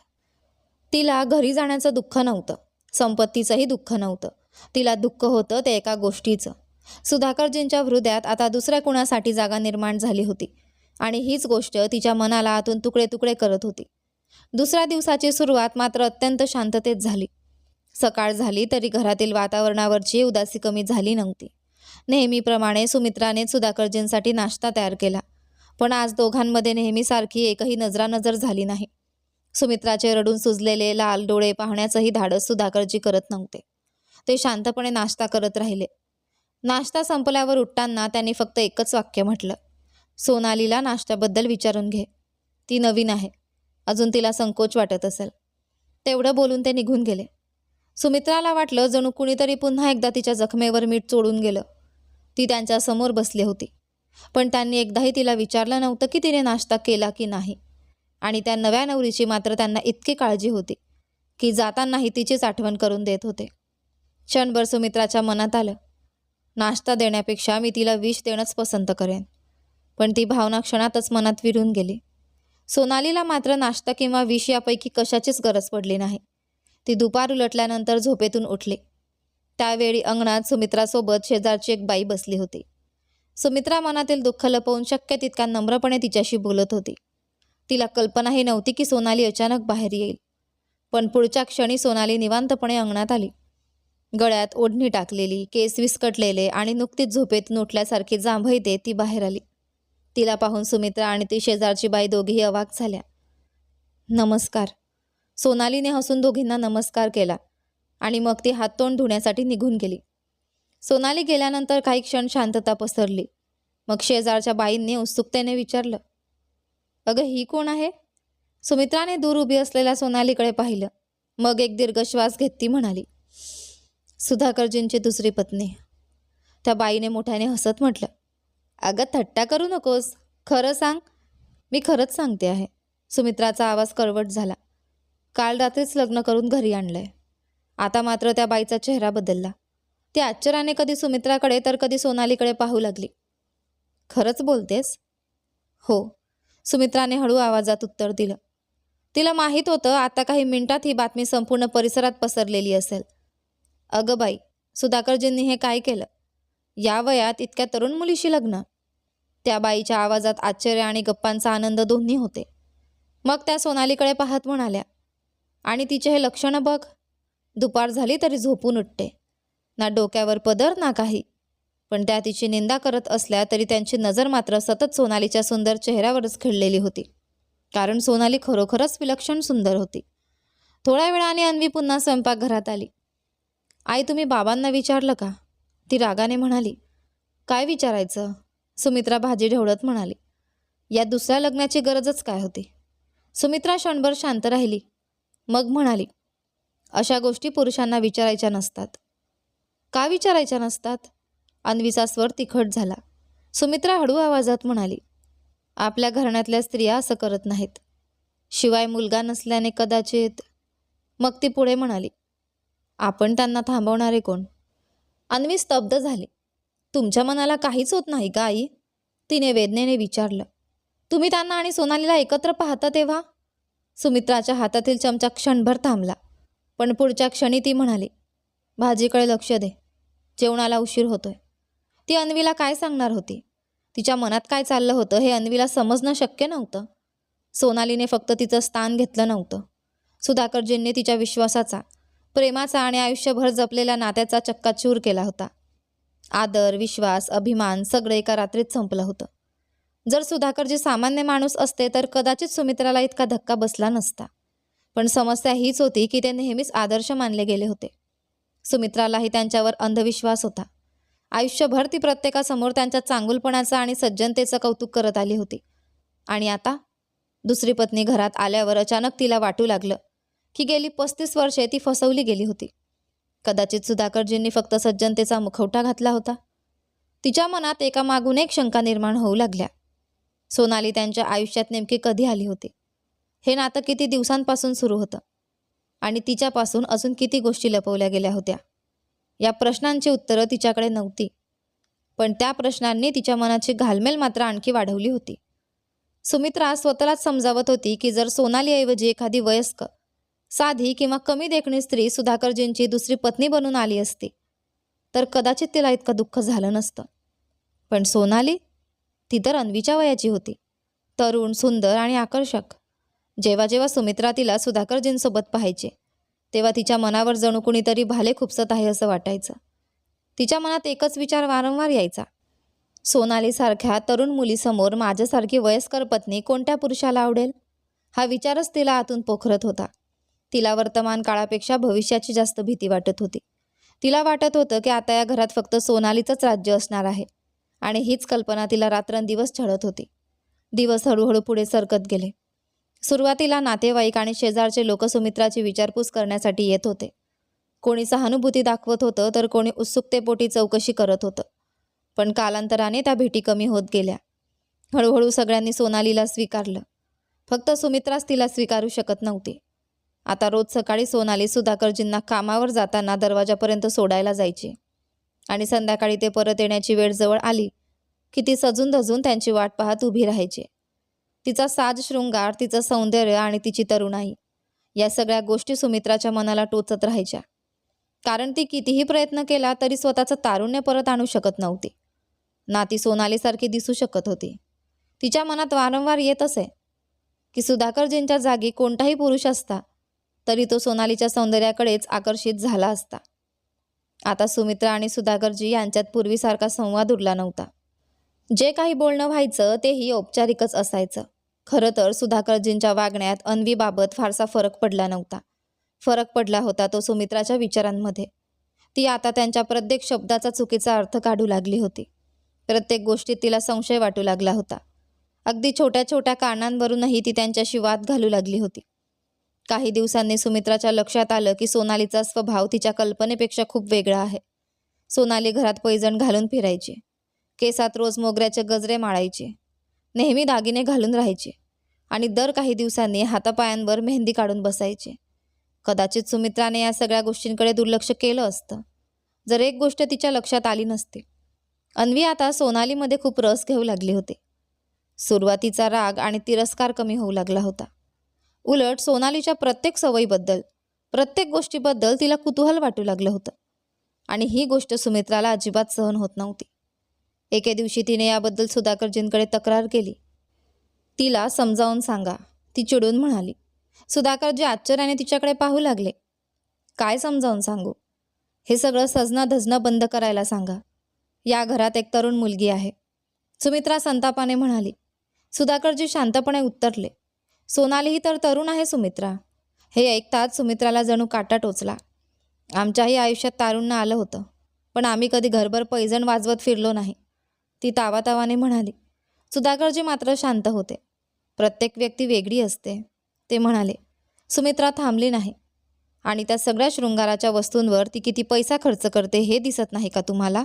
तिला घरी जाण्याचं दुःख नव्हतं, संपत्तीचंही दुःख नव्हतं. तिला दुःख होतं ते एका गोष्टीचं. सुधाकरजींच्या हृदयात आता दुसऱ्या कुणासाठी जागा निर्माण झाली होती आणि हीच गोष्ट तिच्या मनाला आतून तुकडे तुकडे करत होती. दुसऱ्या दिवसाची सुरुवात मात्र अत्यंत शांततेत झाली. सकाळ झाली तरी घरातील वातावरणावरची उदासी कमी झाली नव्हती. नेहमीप्रमाणे सुमित्राने सुधाकरजींसाठी नाश्ता तयार केला, पण आज दोघांमध्ये नेहमीसारखी एकही नजरानजर झाली नाही. सुमित्राचे रडून सुजलेले लाल डोळे पाहण्याचंही धाडस सुधाकरजी करत नव्हते. ते शांतपणे नाश्ता करत राहिले. नाश्ता संपल्यावर उठताना त्यांनी फक्त एकच वाक्य म्हटलं, सोनालीला नाश्त्याबद्दल विचारून घे. ती नवीन आहे, अजून तिला संकोच वाटत असेल. तेवढं बोलून ते निघून गेले. सुमित्राला वाटलं जणू कुणीतरी पुन्हा एकदा तिच्या जखमेवर मीठ चोळून गेलं. ती त्यांच्यासमोर बसली होती, पण त्यांनी एकदाही तिला विचारलं नव्हतं की तिने नाश्ता केला की नाही. आणि त्या नव्या नवरीची मात्र त्यांना इतकी काळजी होती की जातानाही तिचीच आठवण करून देत होते. क्षणभर सुमित्राच्या मनात आलं, नाश्ता देण्यापेक्षा मी तिला विष देणंच पसंत करेन. पण ती भावना क्षणातच मनात विरून गेली. सोनालीला मात्र नाश्ता किंवा विष यापैकी कशाचीच गरज पडली नाही. ती दुपार उलटल्यानंतर झोपेतून उठली. त्यावेळी अंगणात सुमित्रासोबत शेजारची एक बाई बसली होती. सुमित्रा मनातील दुःख लपवून शक्य तितक्या नम्रपणे तिच्याशी बोलत होती. तिला कल्पनाही नव्हती की सोनाली अचानक बाहेर येईल. पण पुढच्या क्षणी सोनाली निवांतपणे अंगणात आली. गळ्यात ओढणी टाकलेली, केस विस्कटलेले आणि नुकतीच झोपेतून उठल्यासारखी जांभई देत ती बाहेर आली. तिला पाहून सुमित्रा आणि ती शेजारची बाई दोघीही अवाक झाल्या. नमस्कार. सोनालीने हसून दोघींना नमस्कार केला आणि मग ती हात तोंड धुण्यासाठी निघून गेली. सोनाली गेल्यानंतर काही क्षण शांतता पसरली. मग शेजारच्या बाईंनी उत्सुकतेने विचारलं, अगं ही कोण आहे? सुमित्राने दूर उभी असलेल्या सोनालीकडे पाहिलं. मग एक दीर्घ श्वास घेत ती म्हणाली, सुधाकरजींची दुसरी पत्नी. त्या बाईने मोठ्याने हसत म्हटलं, अगं थट्टा करू नकोस, खरं सांग. मी खरंच सांगते आहे. सुमित्राचा आवाज कळवट झाला. काल रात्रीच लग्न करून घरी आणलंय. आता मात्र त्या बाईचा चेहरा बदलला. ती आश्चर्याने कधी सुमित्राकडे तर कधी सोनालीकडे पाहू लागली. खरंच बोलतेस? हो, सुमित्राने हळू आवाजात उत्तर दिलं. तिला माहीत होतं आता काही मिनिटात ही बातमी संपूर्ण परिसरात पसरलेली असेल. अगं बाई, सुधाकरजींनी हे काय केलं? या वयात इतक्या तरुण मुलीशी लग्न? त्या बाईच्या आवाजात आश्चर्य आणि गप्पांचा आनंद दोन्ही होते. मग त्या सोनालीकडे पाहत म्हणाल्या, आणि तिचे हे लक्षणं बघ. दुपार झाली तरी झोपून उठते. ना डोक्यावर पदर ना काही. पण त्या तिची निंदा करत असल्या तरी त्यांची नजर मात्र सतत सोनालीच्या सुंदर चेहऱ्यावरच खिळलेली होती. कारण सोनाली खरोखरच विलक्षण सुंदर होती. थोड्या वेळाने अन्वी पुन्हा स्वयंपाकघरात आली. आई, तुम्ही बाबांना विचारलं का? ती रागाने म्हणाली. काय विचारायचं? सुमित्रा भाजी ढवळत म्हणाली. या दुसऱ्या लग्नाची गरजच काय होती? सुमित्रा क्षणभर शांत राहिली. मग म्हणाली, अशा गोष्टी पुरुषांना विचारायच्या नसतात. का विचारायच्या नसतात? अन्वीचा स्वर तिखट झाला. सुमित्रा हळू आवाजात म्हणाली, आपल्या घराण्यातल्या स्त्रिया असं करत नाहीत. शिवाय मुलगा नसल्याने कदाचित. मग ती पुढे म्हणाली, आपण त्यांना थांबवणारे कोण? अन्वी स्तब्ध झाली. तुमच्या मनाला काहीच होत नाही का आई? तिने वेदनेने विचारलं. तुम्ही त्यांना आणि सोनालीला एकत्र पाहता तेव्हा? सुमित्राच्या हातातील चमचा क्षणभर थांबला. पण पुढच्या क्षणी ती म्हणाली, भाजीकडे लक्ष दे, जेवणाला उशीर होतोय. ती अन्वीला काय सांगणार होती? तिच्या मनात काय चाललं होतं हे अन्वीला समजणं शक्य नव्हतं. सोनालीने फक्त तिचं स्थान घेतलं नव्हतं. सुधाकरजींनी तिच्या विश्वासाचा, प्रेमाचा आणि आयुष्यभर जपलेल्या नात्याचा चक्काचूर केला होता. आदर, विश्वास, अभिमान सगळं एका रात्रीत संपलं होतं. जर सुधाकरजी सामान्य माणूस असते तर कदाचित सुमित्राला इतका धक्का बसला नसता. पण समस्या हीच होती की ते नेहमीच आदर्श मानले गेले होते. सुमित्रालाही त्यांच्यावर अंधविश्वास होता. आयुष्यभर ती प्रत्येकासमोर त्यांच्या चांगुलपणाचं आणि सज्जनतेचं कौतुक करत आली होती. आणि आता दुसरी पत्नी घरात आल्यावर अचानक तिला वाटू लागलं की गेली 35 वर्षे ती फसवली गेली होती. कदाचित सुधाकरजींनी फक्त सज्जनतेचा मुखवटा घातला होता. तिच्या मनात एकामागून एक शंका निर्माण होऊ लागल्या. सोनाली त्यांच्या आयुष्यात नेमकी कधी आली होती? हे नातं किती दिवसांपासून सुरू होतं? आणि तिच्यापासून अजून किती गोष्टी लपवल्या गेल्या होत्या? या प्रश्नांची उत्तरं तिच्याकडे नव्हती. पण त्या प्रश्नांनी तिच्या मनाची घालमेल मात्र आणखी वाढवली होती. सुमित्रा स्वतःलाच समजावत होती की जर सोनालीऐवजी एखादी वयस्क, साधी किंवा कमी देखणी स्त्री सुधाकरजींची दुसरी पत्नी बनून आली असती तर कदाचित तिला इतकं दुःख झालं नसतं. पण सोनाली, ती तर अन्वीच्या वयाची होती. तरुण, सुंदर आणि आकर्षक. जेव्हा जेव्हा सुमित्रा तिला सुधाकरजींसोबत पाहायचे तेव्हा तिच्या मनावर जणू कुणीतरी भाले खुपसत आहे असं वाटायचं. तिच्या मनात एकच विचार वारंवार यायचा, सोनालीसारख्या तरुण मुलीसमोर माझ्यासारखी वयस्कर पत्नी कोणत्या पुरुषाला आवडेल? हा विचारच तिला आतून पोखरत होता. तिला वर्तमान काळापेक्षा भविष्याची जास्त भीती वाटत होती. तिला वाटत होतं की आता या घरात फक्त सोनालीचंच राज्य असणार आहे आणि हीच कल्पना तिला रात्रंदिवस छळत होती. दिवस हळूहळू पुढे सरकत गेले. सुरुवातीला नातेवाईक आणि शेजारचे लोक सुमित्राची विचारपूस करण्यासाठी येत होते. कोणी सहानुभूती दाखवत होतं तर कोणी उत्सुकतेपोटी चौकशी करत होतं. पण कालांतराने त्या भेटी कमी होत गेल्या. हळूहळू सगळ्यांनी सोनालीला स्वीकारलं. फक्त सुमित्राच तिला स्वीकारू शकत नव्हती. आता रोज सकाळी सोनाली सुधाकरजींना कामावर जाताना दरवाजापर्यंत सोडायला जायची आणि संध्याकाळी ते परत येण्याची वेळ जवळ आली की ती सजून धजून त्यांची वाट पाहत उभी राहायची. तिचा साज शृंगार, तिचं सौंदर्य आणि तिची तरुणाई, या सगळ्या गोष्टी सुमित्राच्या मनाला टोचत राहायच्या. कारण ती कितीही प्रयत्न केला तरी स्वतःचं तारुण्य परत आणू शकत नव्हती. ना ती सोनालीसारखी दिसू शकत होती. तिच्या मनात वारंवार येत असे की सुधाकरजींच्या जागी कोणताही पुरुष असता तरी तो सोनालीच्या सौंदर्याकडेच आकर्षित झाला असता. आता सुमित्रा आणि सुधाकरजी यांच्यात पूर्वीसारखा संवाद उरला नव्हता. जे काही बोलणं व्हायचं तेही औपचारिकच असायचं. खरं तर सुधाकरजींच्या वागण्यात अन्वीबाबत फारसा फरक पडला नव्हता. फरक पडला होता तो सुमित्राच्या विचारांमध्ये. ती आता त्यांच्या प्रत्येक शब्दाचा चुकीचा अर्थ काढू लागली होती. प्रत्येक गोष्टीत तिला संशय वाटू लागला होता. अगदी छोट्या छोट्या कारणांवरूनही ती त्यांच्याशी वाद घालू लागली होती. काही दिवसांनी सुमित्राच्या लक्षात आलं की सोनालीचा स्वभाव तिच्या कल्पनेपेक्षा खूप वेगळा आहे. सोनाली घरात पैजण घालून फिरायची, केसात रोज मोगऱ्याचे गजरे माळायचे, नेहमी दागिने घालून राहायचे आणि दर काही दिवसांनी हातापायांवर मेहंदी काढून बसायचे. कदाचित सुमित्राने या सगळ्या गोष्टींकडे दुर्लक्ष केलं असतं जर एक गोष्ट तिच्या लक्षात आली नसती. अन्वी आता सोनालीमध्ये खूप रस घेऊ लागली होती. सुरुवातीचा राग आणि तिरस्कार कमी होऊ लागला होता. उलट सोनालीच्या प्रत्येक सवयीबद्दल, प्रत्येक गोष्टीबद्दल तिला कुतूहल वाटू लागलं होतं आणि ही गोष्ट सुमित्राला अजिबात सहन होत नव्हती. एके दिवशी तिने याबद्दल सुधाकरजींकडे तक्रार केली. तिला समजावून सांगा, ती चिडून म्हणाली. सुधाकरजी आश्चर्याने तिच्याकडे पाहू लागले. काय समजावून सांगू? हे सगळं सजणं धजणं बंद करायला सांगा. या घरात एक तरुण मुलगी आहे, सुमित्रा संतापाने म्हणाली. सुधाकरजी शांतपणे उत्तरले. सोनाली ही तर तरुण आहे सुमित्रा. हे ऐकताच सुमित्राला जणू काटा टोचला. आमच्याही आयुष्यात तारुण्य आलं होतं, पण आम्ही कधी घरभर पैजण वाजवत फिरलो नाही, ती तावातावाने म्हणाली. सुधाकरजी मात्र शांत होते. प्रत्येक व्यक्ती वेगळी असते, ते म्हणाले. सुमित्रा थांबली नाही. आणि त्या सगळ्या शृंगाराच्या वस्तूंवर ती किती पैसा खर्च करते हे दिसत नाही का तुम्हाला?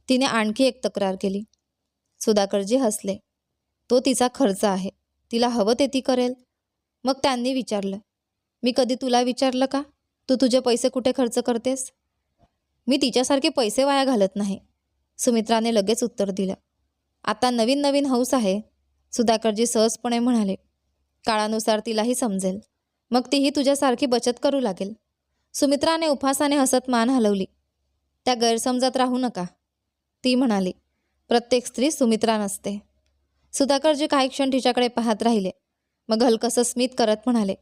तिने आणखी एक तक्रार केली. सुधाकरजी हसले. तो तिचा खर्च आहे, तिला हवं ते ती करेल. मग त्यांनी विचारलं, मी कधी तुला विचारलं का तू तुझे पैसे कुठे खर्च करतेस? मी तिच्यासारखे पैसे वाया घालत नाही, सुमित्राने लगेच उत्तर दिलं. आता नवीन नवीन हौस आहे, सुधाकरजी सहजपणे म्हणाले. काळानुसार तिलाही समजेल, मग तीही तुझ्यासारखी बचत करू लागेल. सुमित्राने उपहासाने हसत मान हलवली. त्या गैरसमजात राहू नका, ती म्हणाली. प्रत्येक स्त्री सुमित्रा नसते. सुधाकरजी काही क्षण तिच्याकडे पाहत राहिले. मग हलकसं स्मित करत म्हणाले.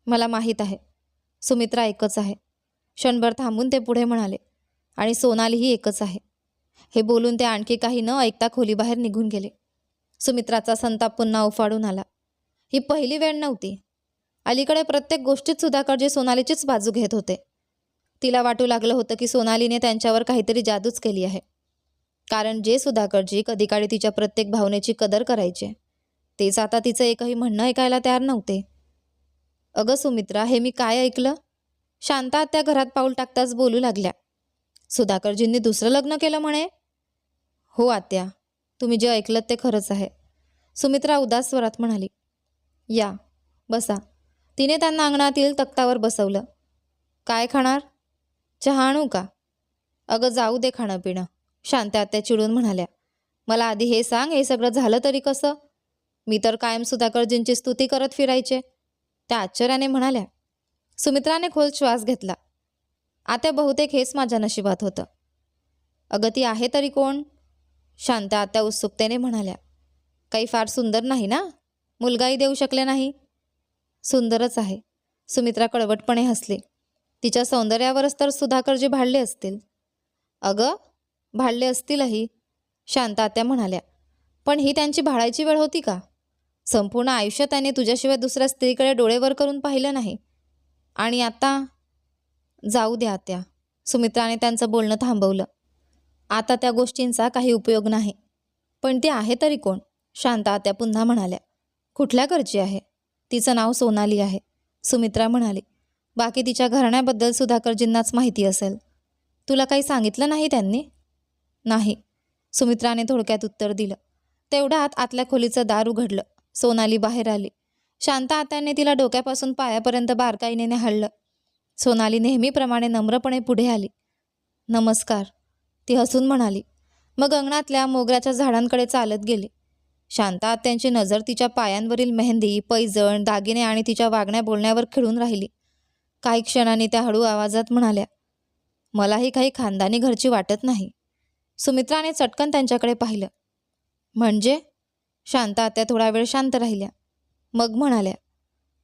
मला माहीत आहे, सुमित्रा एकच आहे. क्षणभर थांबून ते पुढे म्हणाले. आणि सोनालीही एकच आहे. हे बोलून ते आणखी काही न ऐकता खोलीबाहेर निघून गेले. सुमित्राचा संताप पुन्हा उफाळून आला. ही पहिली वेळ नव्हती. अलीकडे प्रत्येक गोष्टीत सुधाकरजी सोनालीचीच बाजू घेत होते. तिला वाटू लागलं होतं की सोनालीने त्यांच्यावर काहीतरी जादूच केली आहे. कारण जे सुधाकरजी कधीकाळी तिच्या प्रत्येक भावनेची कदर करायचे तेच आता तिचं एकही म्हणणं ऐकायला तयार नव्हते. अगं सुमित्रा, हे मी काय ऐकलं? शांता आत्या घरात पाऊल टाकताच बोलू लागल्या. सुधाकरजींनी दुसरं लग्न केलं म्हणे? हो आत्या, तुम्ही जे ऐकलं ते खरंच आहे, सुमित्रा उदास स्वरात म्हणाली. या बसा. तिने त्यांना अंगणातील तख्तावर बसवलं. काय खाणार? चहा आणू का? अगं जाऊ दे खाणं पिणं, शांता आत्या चिडून म्हणाल्या. मला आधी हे सांग, हे सगळं झालं तरी कसं? मी तर कायम सुधाकरजींची स्तुती करत फिरायचे, त्या आश्चर्याने म्हणाल्या. सुमित्राने खोल श्वास घेतला. आत्या, बहुतेक हेच माझ्या नशिबात होतं. अगं ती आहे तरी कोण? शांता आत्या उत्सुकतेने म्हणाल्या. काही फार सुंदर नाही ना? मुलगाही देऊ शकले नाही? सुंदरच आहे, सुमित्रा कडवटपणे हसली. तिच्या सौंदर्यावरच तर सुधाकरजी भाळले असतील. अगं भाळले असतीलही, शांता आत्या म्हणाल्या. पण ही त्यांची भाळायची वेळ होती का? संपूर्ण आयुष्य त्याने तुझ्याशिवाय दुसऱ्या स्त्रीकडे डोळे वर करून पाहिलं नाही, आणि आता? जाऊ द्या आत्या, सुमित्राने त्यांचं बोलणं थांबवलं. आता त्या गोष्टींचा काही उपयोग नाही. पण ती आहे तरी कोण? शांता आत्या पुन्हा म्हणाल्या. कुठल्या घरची आहे? तिचं नाव सोनाली आहे, सुमित्रा म्हणाली. बाकी तिच्या घराण्याबद्दल सुधाकरजींनाच माहिती असेल. तुला काही सांगितलं नाही त्यांनी? नाही, सुमित्राने थोडक्यात उत्तर दिलं. तेवढ्यात आतल्या खोलीचं दार उघडलं. सोनाली बाहेर आली. शांता आत्याने तिला डोक्यापासून पायापर्यंत बारकाईने न्याहाळलं. सोनाली नेहमीप्रमाणे नम्रपणे पुढे आली. नमस्कार, ती हसून म्हणाली. मग अंगणातल्या मोगऱ्याच्या झाडांकडे चालत गेली. शांता आत्यांची नजर तिच्या पायांवरील मेहंदी, पैजण, दागिने आणि तिच्या वागण्या बोलण्यावर खिळून राहिली. काही क्षणांनी त्या हळू आवाजात म्हणाल्या. मलाही काही खानदानी घरची वाटत नाही. सुमित्राने चटकन त्यांच्याकडे पाहिलं. म्हणजे? शांता आत्या थोडा वेळ शांत राहिल्या. मग म्हणाल्या.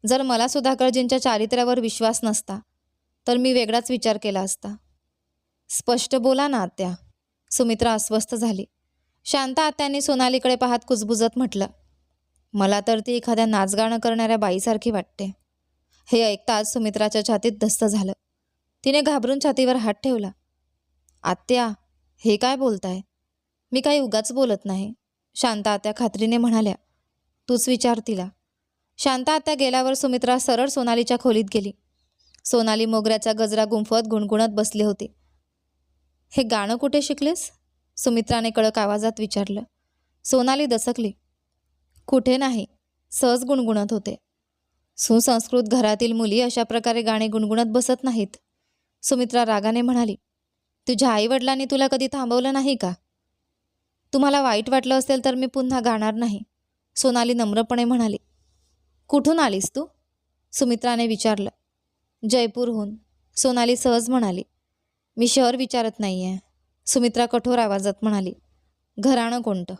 जर मला सुधाकरजींच्या चारित्र्यावर विश्वास नसता तर मी वेगळाच विचार केला असता. स्पष्ट बोला ना आत्या, सुमित्रा अस्वस्थ झाली. शांता आत्यांनी सोनालीकडे पाहत कुजबुजत म्हटलं. मला तर ती एखाद्या नाचगाणं करणाऱ्या बाईसारखी वाटते. हे ऐकताच सुमित्राच्या छातीत धस्त झालं. तिने घाबरून छातीवर हात ठेवला. आत्या, हे काय बोलताय? मी काही उगाच बोलत नाही, शांता आत्या खात्रीने म्हणाल्या. तूच विचार तिला. शांता आत्या गेल्यावर सुमित्रा सरळ सोनालीच्या खोलीत गेली. सोनाली मोगऱ्याचा गजरा गुंफवत गुणगुणत बसली होती. हे गाणं कुठे शिकलेस? सुमित्राने कडक आवाजात विचारलं. सोनाली दचकली. कुठे नाही, सहज गुणगुणत होते. सुसंस्कृत घरातील मुली अशा प्रकारे गाणे गुणगुणत बसत नाहीत, सुमित्रा रागाने म्हणाली. तुझ्या आईवडिलांनी तुला कधी थांबवलं नाही का? तुम्हाला वाईट वाटलं असेल तर मी पुन्हा गाणार नाही, सोनाली नम्रपणे म्हणाली. कुठून आलीस तू? सुमित्राने विचारलं. जयपूरहून, सोनाली सहज म्हणाली. मी शहर विचारत नाही आहे, सुमित्रा कठोर आवाजात म्हणाली. घराणं कोणतं?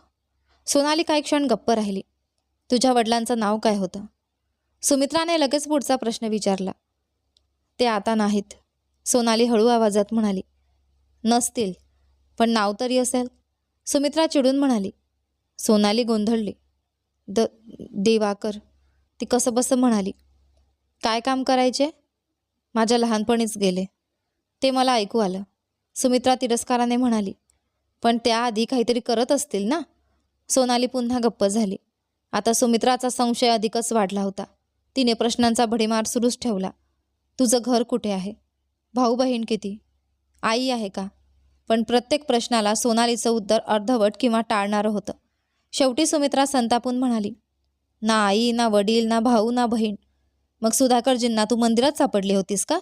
सोनाली काही क्षण गप्प राहिली. तुझ्या वडिलांचं नाव काय होतं? सुमित्राने लगेच पुढचा प्रश्न विचारला. ते आता नाहीत, सोनाली हळू आवाजात म्हणाली. नसतील, पण नाव तरी असेल, सुमित्रा चिडून म्हणाली. सोनाली गोंधळली. देवाकर, ती कसं बसं म्हणाली. काय काम करायचे? माझ्या लहानपणीच गेले, ते मला ऐकू आलं, सुमित्रा तिरस्काराने म्हणाली. पण त्याआधी काहीतरी करत असतील ना? सोनाली पुन्हा गप्प झाली. आता सुमित्राचा संशय अधिकच वाढला होता. तिने प्रश्नांचा भडीमार सुरूच ठेवला. तुझं घर कुठे आहे? भाऊ बहीण किती? आई आहे का? पण प्रत्येक प्रश्नाला सोनालीचं उत्तर अर्धवट किंवा टाळणारं होतं. शेवटी सुमित्रा संतापून म्हणाली. ना आई, ना वडील, ना भाऊ, ना बहीण. मग सुधाकरजींना तू मंदिरात सापडली होतीस का?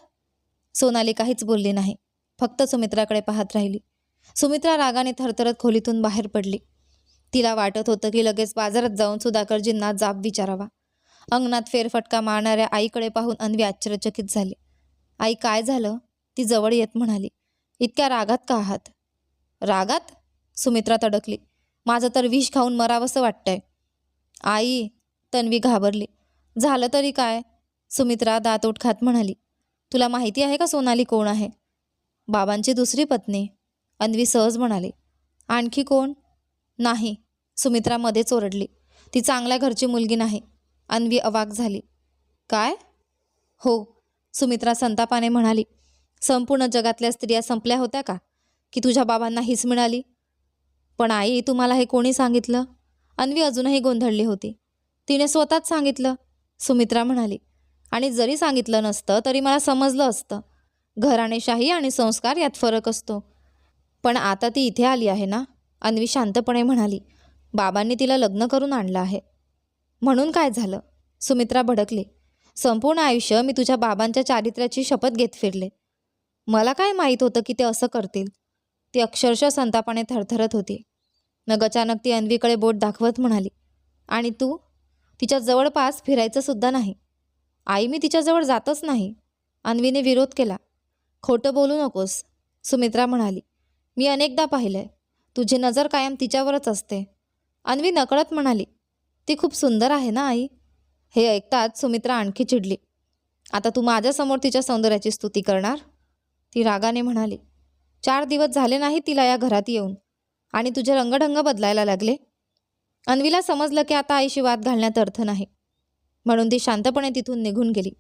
सोनाली काहीच बोलली नाही, फक्त सुमित्राकडे पाहत राहिली. सुमित्रा रागाने थरथरत खोलीतून बाहेर पडली. तिला वाटत होतं की लगेच बाजारात जाऊन सुधाकरजींना जाब विचारावा. अंगणात फेरफटका मारणाऱ्या आईकडे पाहून अन्वी आश्चर्यचकित झाली. आई, काय झालं? ती जवळ येत म्हणाली. इतक्या रागात का आहात? रागात? सुमित्रा तडकली. माझं तर विष खाऊन मरावंसं वाटतंय. आई, तन्वी घाबरली. झालं तरी काय? सुमित्रा दातोट खात म्हणाली. तुला माहिती आहे का सोनाली कोण आहे? बाबांची दुसरी पत्नी, अन्वी सहज म्हणाली. आणखी कोण? नाही, सुमित्रा मध्येच ओरडली. ती चांगल्या घरची मुलगी नाही. अन्वी अवाक झाली. काय? हो, सुमित्रा संतापाने म्हणाली. संपूर्ण जगातल्या स्त्रिया संपल्या होत्या का, की तुझ्या बाबांना हीच मिळाली? पण आई, तुम्हाला हे कोणी सांगितलं? अन्वी अजूनही गोंधळली होती. तिने स्वतःच सांगितलं, सुमित्रा म्हणाली. आणि जरी सांगितलं नसतं तरी मला समजलं असतं. घराणेशाही आणि संस्कार यात फरक असतो. पण आता ती इथे आली आहे ना, अन्वी शांतपणे म्हणाली. बाबांनी तिला लग्न करून आणलं आहे. म्हणून काय झालं? सुमित्रा भडकली. संपूर्ण आयुष्य मी तुझ्या बाबांच्या चारित्र्याची शपथ घेत फिरले. मला काय माहीत होतं की ते असं करतील. ती अक्षरशः संतापाने थरथरत होती. मग अचानक ती अन्वीकडे बोट दाखवत म्हणाली, आणि तू तिच्या जवळपास फिरायचं सुद्धा नाही. आई, मी तिच्याजवळ जातच नाही. अन्वीने विरोध केला. खोटं बोलू नकोस, सुमित्रा म्हणाली. मी अनेकदा पाहिलंय. तुझी नजर कायम तिच्यावरच असते. अन्वी नकळत म्हणाली. ती खूप सुंदर आहे ना आई? हे ऐकताच सुमित्रा आणखी चिडली. आता तू माझ्यासमोर तिच्या सौंदर्याची स्तुती करणार? ती रागाने म्हणाली. 4 दिवस झाले नाही तिला या घरात येऊन, आणि तुझे रंगढंग बदलायला लागले. अन्वीला समजलं की आता आईशी वाद घालण्यात अर्थ नाही, म्हणून ती शांतपणे तिथून निघून गेली.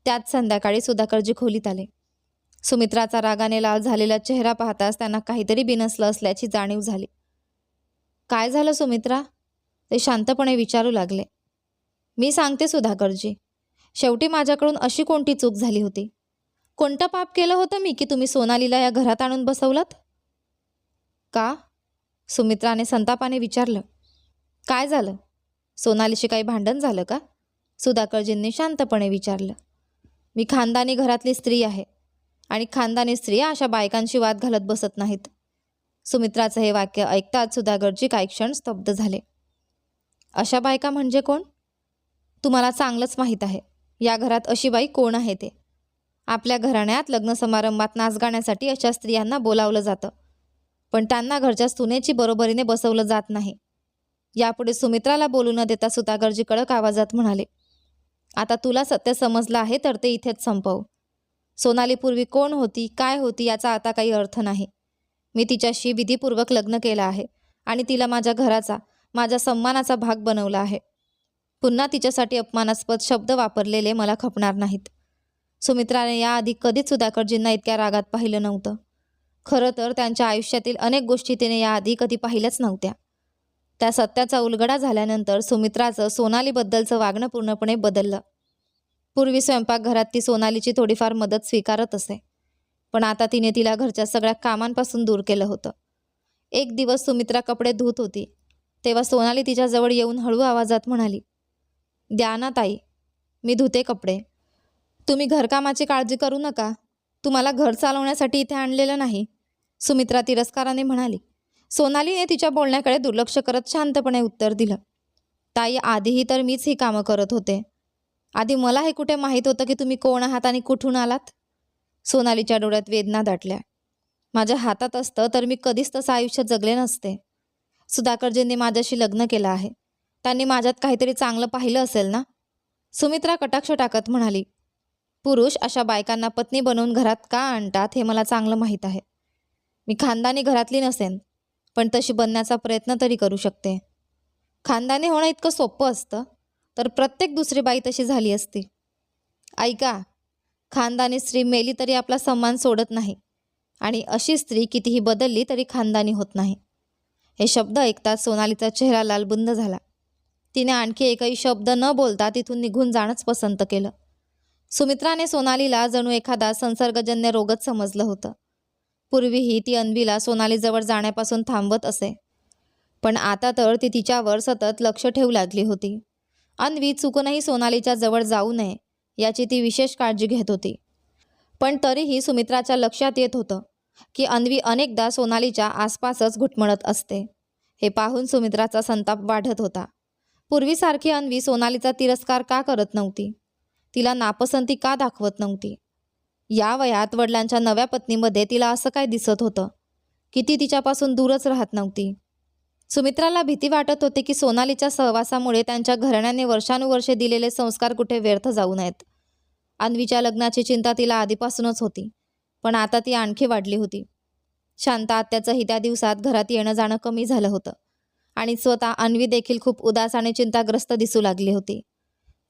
त्याच संध्याकाळी सुधाकरजी खोलीत आले. सुमित्राचा रागाने लाल झालेला चेहरा पाहताच त्यांना काहीतरी बिनसलं असल्याची जाणीव झाली. काय झालं सुमित्रा? ते शांतपणे विचारू लागले. मी सांगते सुधाकरजी, शेवटी माझ्याकडून अशी कोणती चूक झाली होती? कोणतं पाप केलं होतं मी की तुम्ही सोनालीला या घरात आणून बसवलात? का? सुमित्राने संतापाने विचारलं. काय झालं? सोनालीशी काही भांडण झालं का? सुधाकरजींनी शांतपणे विचारलं. मी खानदानी घरातली स्त्री आहे, आणि खानदानी स्त्रिया अशा बायकांशी वाद घालत बसत नाहीत. सुमित्राचं हे वाक्य ऐकताच सुधाकरजी काही क्षण स्तब्ध झाले. अशा बायका म्हणजे कोण? तुम्हाला चांगलंच माहीत आहे या घरात अशी बाई कोण आहे ते. आपल्या घराण्यात लग्न समारंभात नाच गाण्यासाठी अशा स्त्रियांना बोलावलं जातं, पण त्यांना घरच्या सुनेची बरोबरीने बसवलं जात नाही. यापुढे सुमित्राला बोलू न देता सुधाकरजी कडक आवाजात म्हणाले. आता तुला सत्य समजलं आहे तर ते इथेच संपव. सोनाली पूर्वी कोण होती, काय होती याचा आता काही अर्थ नाही. मी तिच्याशी विधीपूर्वक लग्न केलं आहे आणि तिला माझ्या घराचा, माझ्या सन्मानाचा भाग बनवला आहे. पुन्हा तिच्यासाठी अपमानास्पद शब्द वापरलेले मला खपणार नाहीत. सुमित्राने याआधी कधीच सुधाकरजींना इतक्या रागात पाहिलं नव्हतं. खरं तर त्यांच्या आयुष्यातील अनेक गोष्टी तिने याआधी कधी पाहिल्याच नव्हत्या. त्या सत्याचा उलगडा झाल्यानंतर सुमित्राचं सोनालीबद्दलचं वागणं पूर्णपणे बदललं. पूर्वी स्वयंपाकघरात ती सोनालीची थोडीफार मदत स्वीकारत असे, पण आता तिने तिला घरच्या सगळ्या कामांपासून दूर केलं होतं. एक दिवस सुमित्रा कपडे धुत होती, तेव्हा सोनाली तिच्याजवळ येऊन हळू आवाजात म्हणाली. द्या ना ताई, मी धुते कपडे. तुम्ही घरकामाची काळजी करू नका. तुम्हाला घर चालवण्यासाठी इथे आणलेलं नाही, सुमित्रा तिरस्काराने म्हणाली. सोनालीने तिच्या बोलण्याकडे दुर्लक्ष करत शांतपणे उत्तर दिलं. ताई, आधीही तर मीच ही कामं करत होते. आधी मला हे कुठे माहीत होतं की तुम्ही कोण आहात आणि कुठून आलात? सोनालीच्या डोळ्यात वेदना दाटल्या. माझ्या हातात असतं तर मी कधीच तसं आयुष्य जगले नसते. सुधाकरजींनी माझ्याशी लग्न केलं आहे. त्यांनी माझ्यात काहीतरी चांगलं पाहिलं असेल ना, सुमित्रा कटाक्ष टाकत म्हणाली. पुरुष अशा बायकांना पत्नी बनवून घरात का आणतात हे मला चांगलं माहीत आहे. मी खानदानी घरातली नसेन, पण तशी बनण्याचा प्रयत्न तरी करू शकते. खानदानी होणं इतकं सोपं असतं तर प्रत्येक दुसरी बाई तशी झाली असती. ऐका, खानदानी स्त्री मेली तरी आपला सन्मान सोडत नाही, आणि अशी स्त्री कितीही बदलली तरी खानदानी होत नाही. हे शब्द ऐकताच सोनालीचा चेहरा लालबुंद झाला. तिने आणखी एकही शब्द न बोलता तिथून निघून जाणंच पसंत केलं. सुमित्राने सोनालीला जणू एखादा संसर्गजन्य रोगच समजलं होतं. पूर्वीही ती अन्वीला सोनालीजवळ जाण्यापासून थांबवत असे, पण आता तर ती तिच्यावर सतत लक्ष ठेवू लागली होती. अन्वी चुकूनही सोनालीच्या जवळ जाऊ नये याची ती विशेष काळजी घेत होती. पण तरीही सुमित्राच्या लक्षात येत होतं की अन्वी अनेकदा सोनालीच्या आसपासच घुटमळत असते. हे पाहून सुमित्राचा संताप वाढत होता. पूर्वीसारखी अन्वी सोनालीचा तिरस्कार का करत नव्हती? तिला नापसंती का दाखवत नव्हती? या वयात वडिलांच्या नव्या पत्नीमध्ये तिला असं काय दिसत होतं की ती तिच्यापासून दूरच राहत नव्हती? सुमित्राला भीती वाटत होती की सोनालीच्या सहवासामुळे त्यांच्या घराण्याने वर्षानुवर्षे दिलेले संस्कार कुठे व्यर्थ जाऊ नयेत. अन्वीच्या लग्नाची चिंता तिला आधीपासूनच होती, पण आता ती आणखी वाढली होती. शांता आत्याचंही त्या दिवसात घरात येणं जाणं कमी झालं होतं, आणि स्वतः अन्वी देखील खूप उदास आणि चिंताग्रस्त दिसू लागली होती.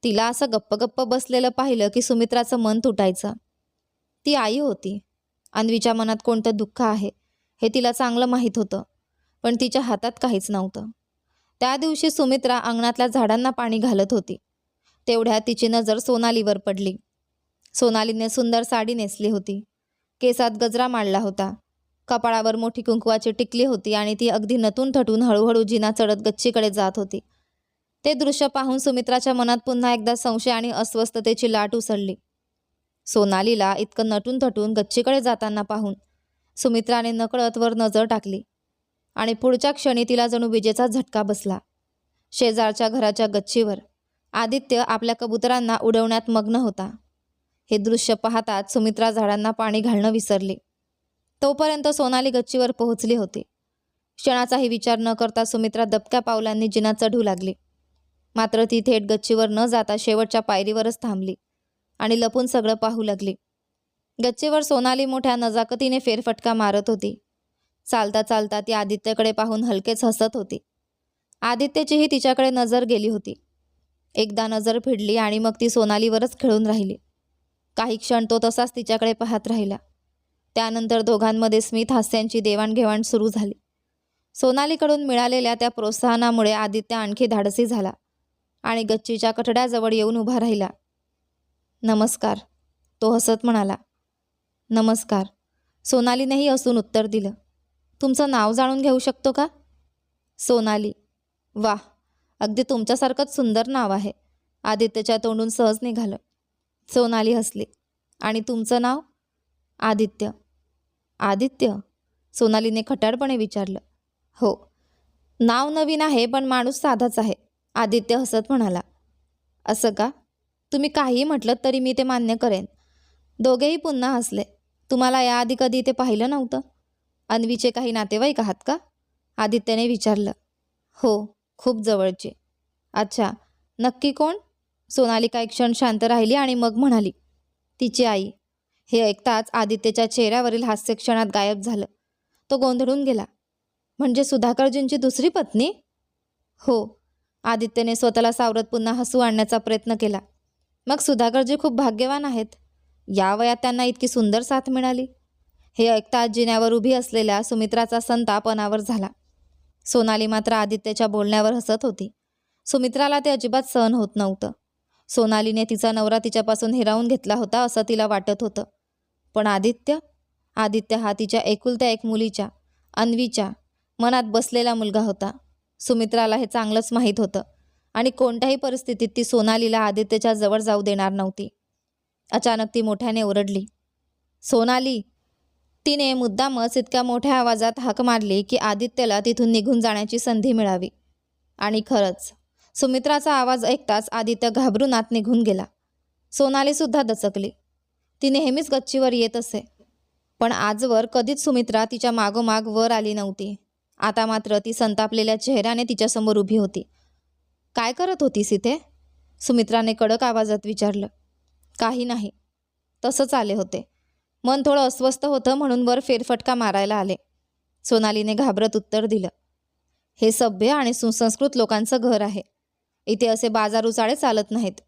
तिला असं गप्प गप्प बसलेलं पाहिलं की सुमित्राचं मन तुटायचं. ती आई होती. अन्वीच्या मनात कोणतं दुःख आहे हे तिला चांगलं माहीत होतं, पण तिच्या हातात काहीच नव्हतं. त्या दिवशी सुमित्रा अंगणातल्या झाडांना पाणी घालत होती. तेवढ्यात तिची नजर सोनालीवर पडली. सोनालीने सुंदर साडी नेसली होती. केसात गजरा मांडला होता. कपाळावर मोठी कुंकवाची टिकली होती आणि ती अगदी नटून थटून हळूहळू जिना चढत गच्चीकडे जात होती. ते दृश्य पाहून सुमित्राच्या मनात पुन्हा एकदा संशय आणि अस्वस्थतेची लाट उसळली. सोनालीला इतकं नटून थटून गच्चीकडे जाताना पाहून सुमित्राने नकळत वर नजर टाकली आणि पुढच्या क्षणी तिला जणू विजेचा झटका बसला. शेजारच्या घराच्या गच्चीवर आदित्य आपल्या कबुतरांना उडवण्यात मग्न होता. हे दृश्य पाहताच सुमित्रा झाडांना पाणी घालणं विसरली. तोपर्यंत सोनाली गच्चीवर पोहोचली होती. क्षणाचाही विचार न करता सुमित्रा दबक्या पावलांनी जिना चढू लागली. मात्र ती थेट गच्चीवर न जाता शेवटच्या पायरीवरच थांबली आणि लपून सगळं पाहू लागली. गच्चीवर सोनाली मोठ्या नजाकतीने फेरफटका मारत होती. चालता चालता ती आदित्यकडे पाहून हलकेच हसत होती. आदित्यचीही तिच्याकडे नजर गेली होती. एकदा नजर फिरली आणि मग ती सोनालीवरच खिळून राहिली. काही क्षण तो तसाच तिच्याकडे पाहत राहिला. त्यानंतर दोघांमध्ये स्मित हास्यांची देवाणघेवाण सुरू झाली. सोनालीकडून मिळालेल्या त्या प्रोत्साहनामुळे आदित्य आणखी धाडसी झाला आणि गच्चीच्या कठड्याजवळ येऊन उभा राहिला. नमस्कार, तो हसत म्हणाला. नमस्कार, सोनालीनेही हसून उत्तर दिलं. तुमचं नाव जाणून घेऊ शकतो का? सोनाली. वाह, अगदी तुमच्यासारखंच सुंदर नाव आहे, आदित्यच्या तोंडून सहज निघालं. सोनाली हसली. आणि तुमचं नाव? आदित्य. आदित्य? सोनालीने खट्टाळपणे विचारलं. हो. नाव नवीन आहे पण माणूस साधाच आहे, आदित्य हसत म्हणाला. असं का? तुम्ही काहीही म्हटलं तरी मी ते मान्य करेन. दोघेही पुन्हा हसले. तुम्हाला याआधी कधी इथे पाहिलं नव्हतं? अन्वीचे काही नातेवाईक आहात का? आदित्यने विचारलं. हो, खूप जवळचे. अच्छा, नक्की कोण? सोनाली काही क्षण शांत राहिली आणि मग म्हणाली, तिची आई. हे ऐकताच आदित्यच्या चेहऱ्यावरील हास्य क्षणात गायब झालं. तो गोंधळून गेला. म्हणजे सुधाकरजींची दुसरी पत्नी? हो. आदित्यने स्वतःला सावरत पुन्हा हसू आणण्याचा प्रयत्न केला. मग सुधाकरजी खूप भाग्यवान आहेत. या वयात त्यांना इतकी सुंदर साथ मिळाली. हे ऐकताच जिन्यावर उभी असलेल्या सुमित्राचा संताप अनावर झाला. सोनाली मात्र आदित्यच्या बोलण्यावर हसत होती. सुमित्राला ते अजिबात सहन होत नव्हतं. सोनालीने तिचा नवरा तिच्यापासून हिरावून घेतला होता असं तिला वाटत होतं. पण आदित्य हा तिच्या एकुलत्या एक मुलीच्या, अन्वीच्या मनात बसलेला मुलगा होता. सुमित्राला हे चांगलंच माहीत होतं आणि कोणत्याही परिस्थितीत ती सोनालीला आदित्यच्या जवळ जाऊ देणार नव्हती. अचानक ती मोठ्याने ओरडली. सोनाली! तिने मुद्दामच इतक्या मोठ्या आवाजात हाक मारली की आदित्यला तिथून निघून जाण्याची संधी मिळावी. आणि खरंच सुमित्राचा आवाज ऐकताच आदित्य घाबरून आत निघून गेला. सोनालीसुद्धा दचकली. ती नेहमीच गच्चीवर येत असे, पण आजवर कधीच सुमित्रा तिच्या मागोमाग वर आली नव्हती. आता मात्र ती संतापलेल्या चेहऱ्याने तिच्यासमोर उभी होती. काय करत होतीस इथे? सुमित्राने कडक आवाजात विचारलं. काही नाही, तसंच आले होते. मन थोडं अस्वस्थ होतं म्हणून वर फेरफटका मारायला आले, सोनालीने घाबरत उत्तर दिलं. हे सभ्य आणि सुसंस्कृत लोकांचं घर आहे. इथे असे बाजार उचाळे चालत नाहीत.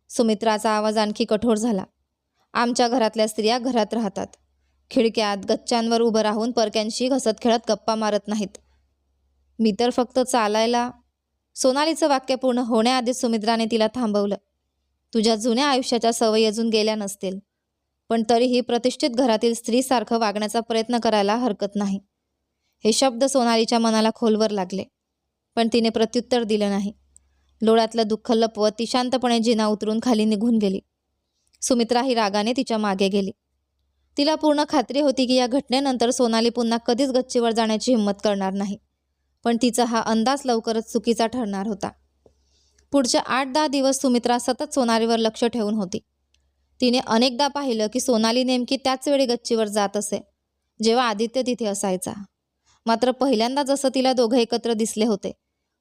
सुमित्राचा आवाज आणखी कठोर झाला. आमच्या घरातल्या स्त्रिया घरात राहतात. खिडक्यात गच्च्यांवर उभं राहून परक्यांशी हसत खेळत गप्पा मारत नाहीत. मी तर फक्त चालायला. सोनालीचं वाक्य पूर्ण होण्याआधीच सुमित्राने तिला थांबवलं. तुझ्या जुन्या आयुष्याच्या सवयी अजून गेल्या नसतील, पण तरीही प्रतिष्ठित घरातील स्त्रीसारखं वागण्याचा प्रयत्न करायला हरकत नाही. हे शब्द सोनालीच्या मनाला खोलवर लागले, पण तिने प्रत्युत्तर दिलं नाही. डोळ्यातलं दुःख लपवत ती शांतपणे जिना उतरून खाली निघून गेली. सुमित्रा ही रागाने तिच्या मागे गेली. तिला पूर्ण खात्री होती की या घटनेनंतर सोनाली पुन्हा कधीच गच्चीवर जाण्याची हिंमत करणार नाही, पण तिचा हा अंदाज लवकरच चुकीचा ठरणार होता. पुढचे 8-10 दिवस सुमित्रा सतत सोनालीवर लक्ष ठेवून होती. तिने अनेकदा पाहिलं की सोनाली नेमकी त्याच वेळी गच्चीवर जात असे जेव्हा आदित्य तिथे असायचा. मात्र पहिल्यांदा जसं तिला दोघं एकत्र दिसले होते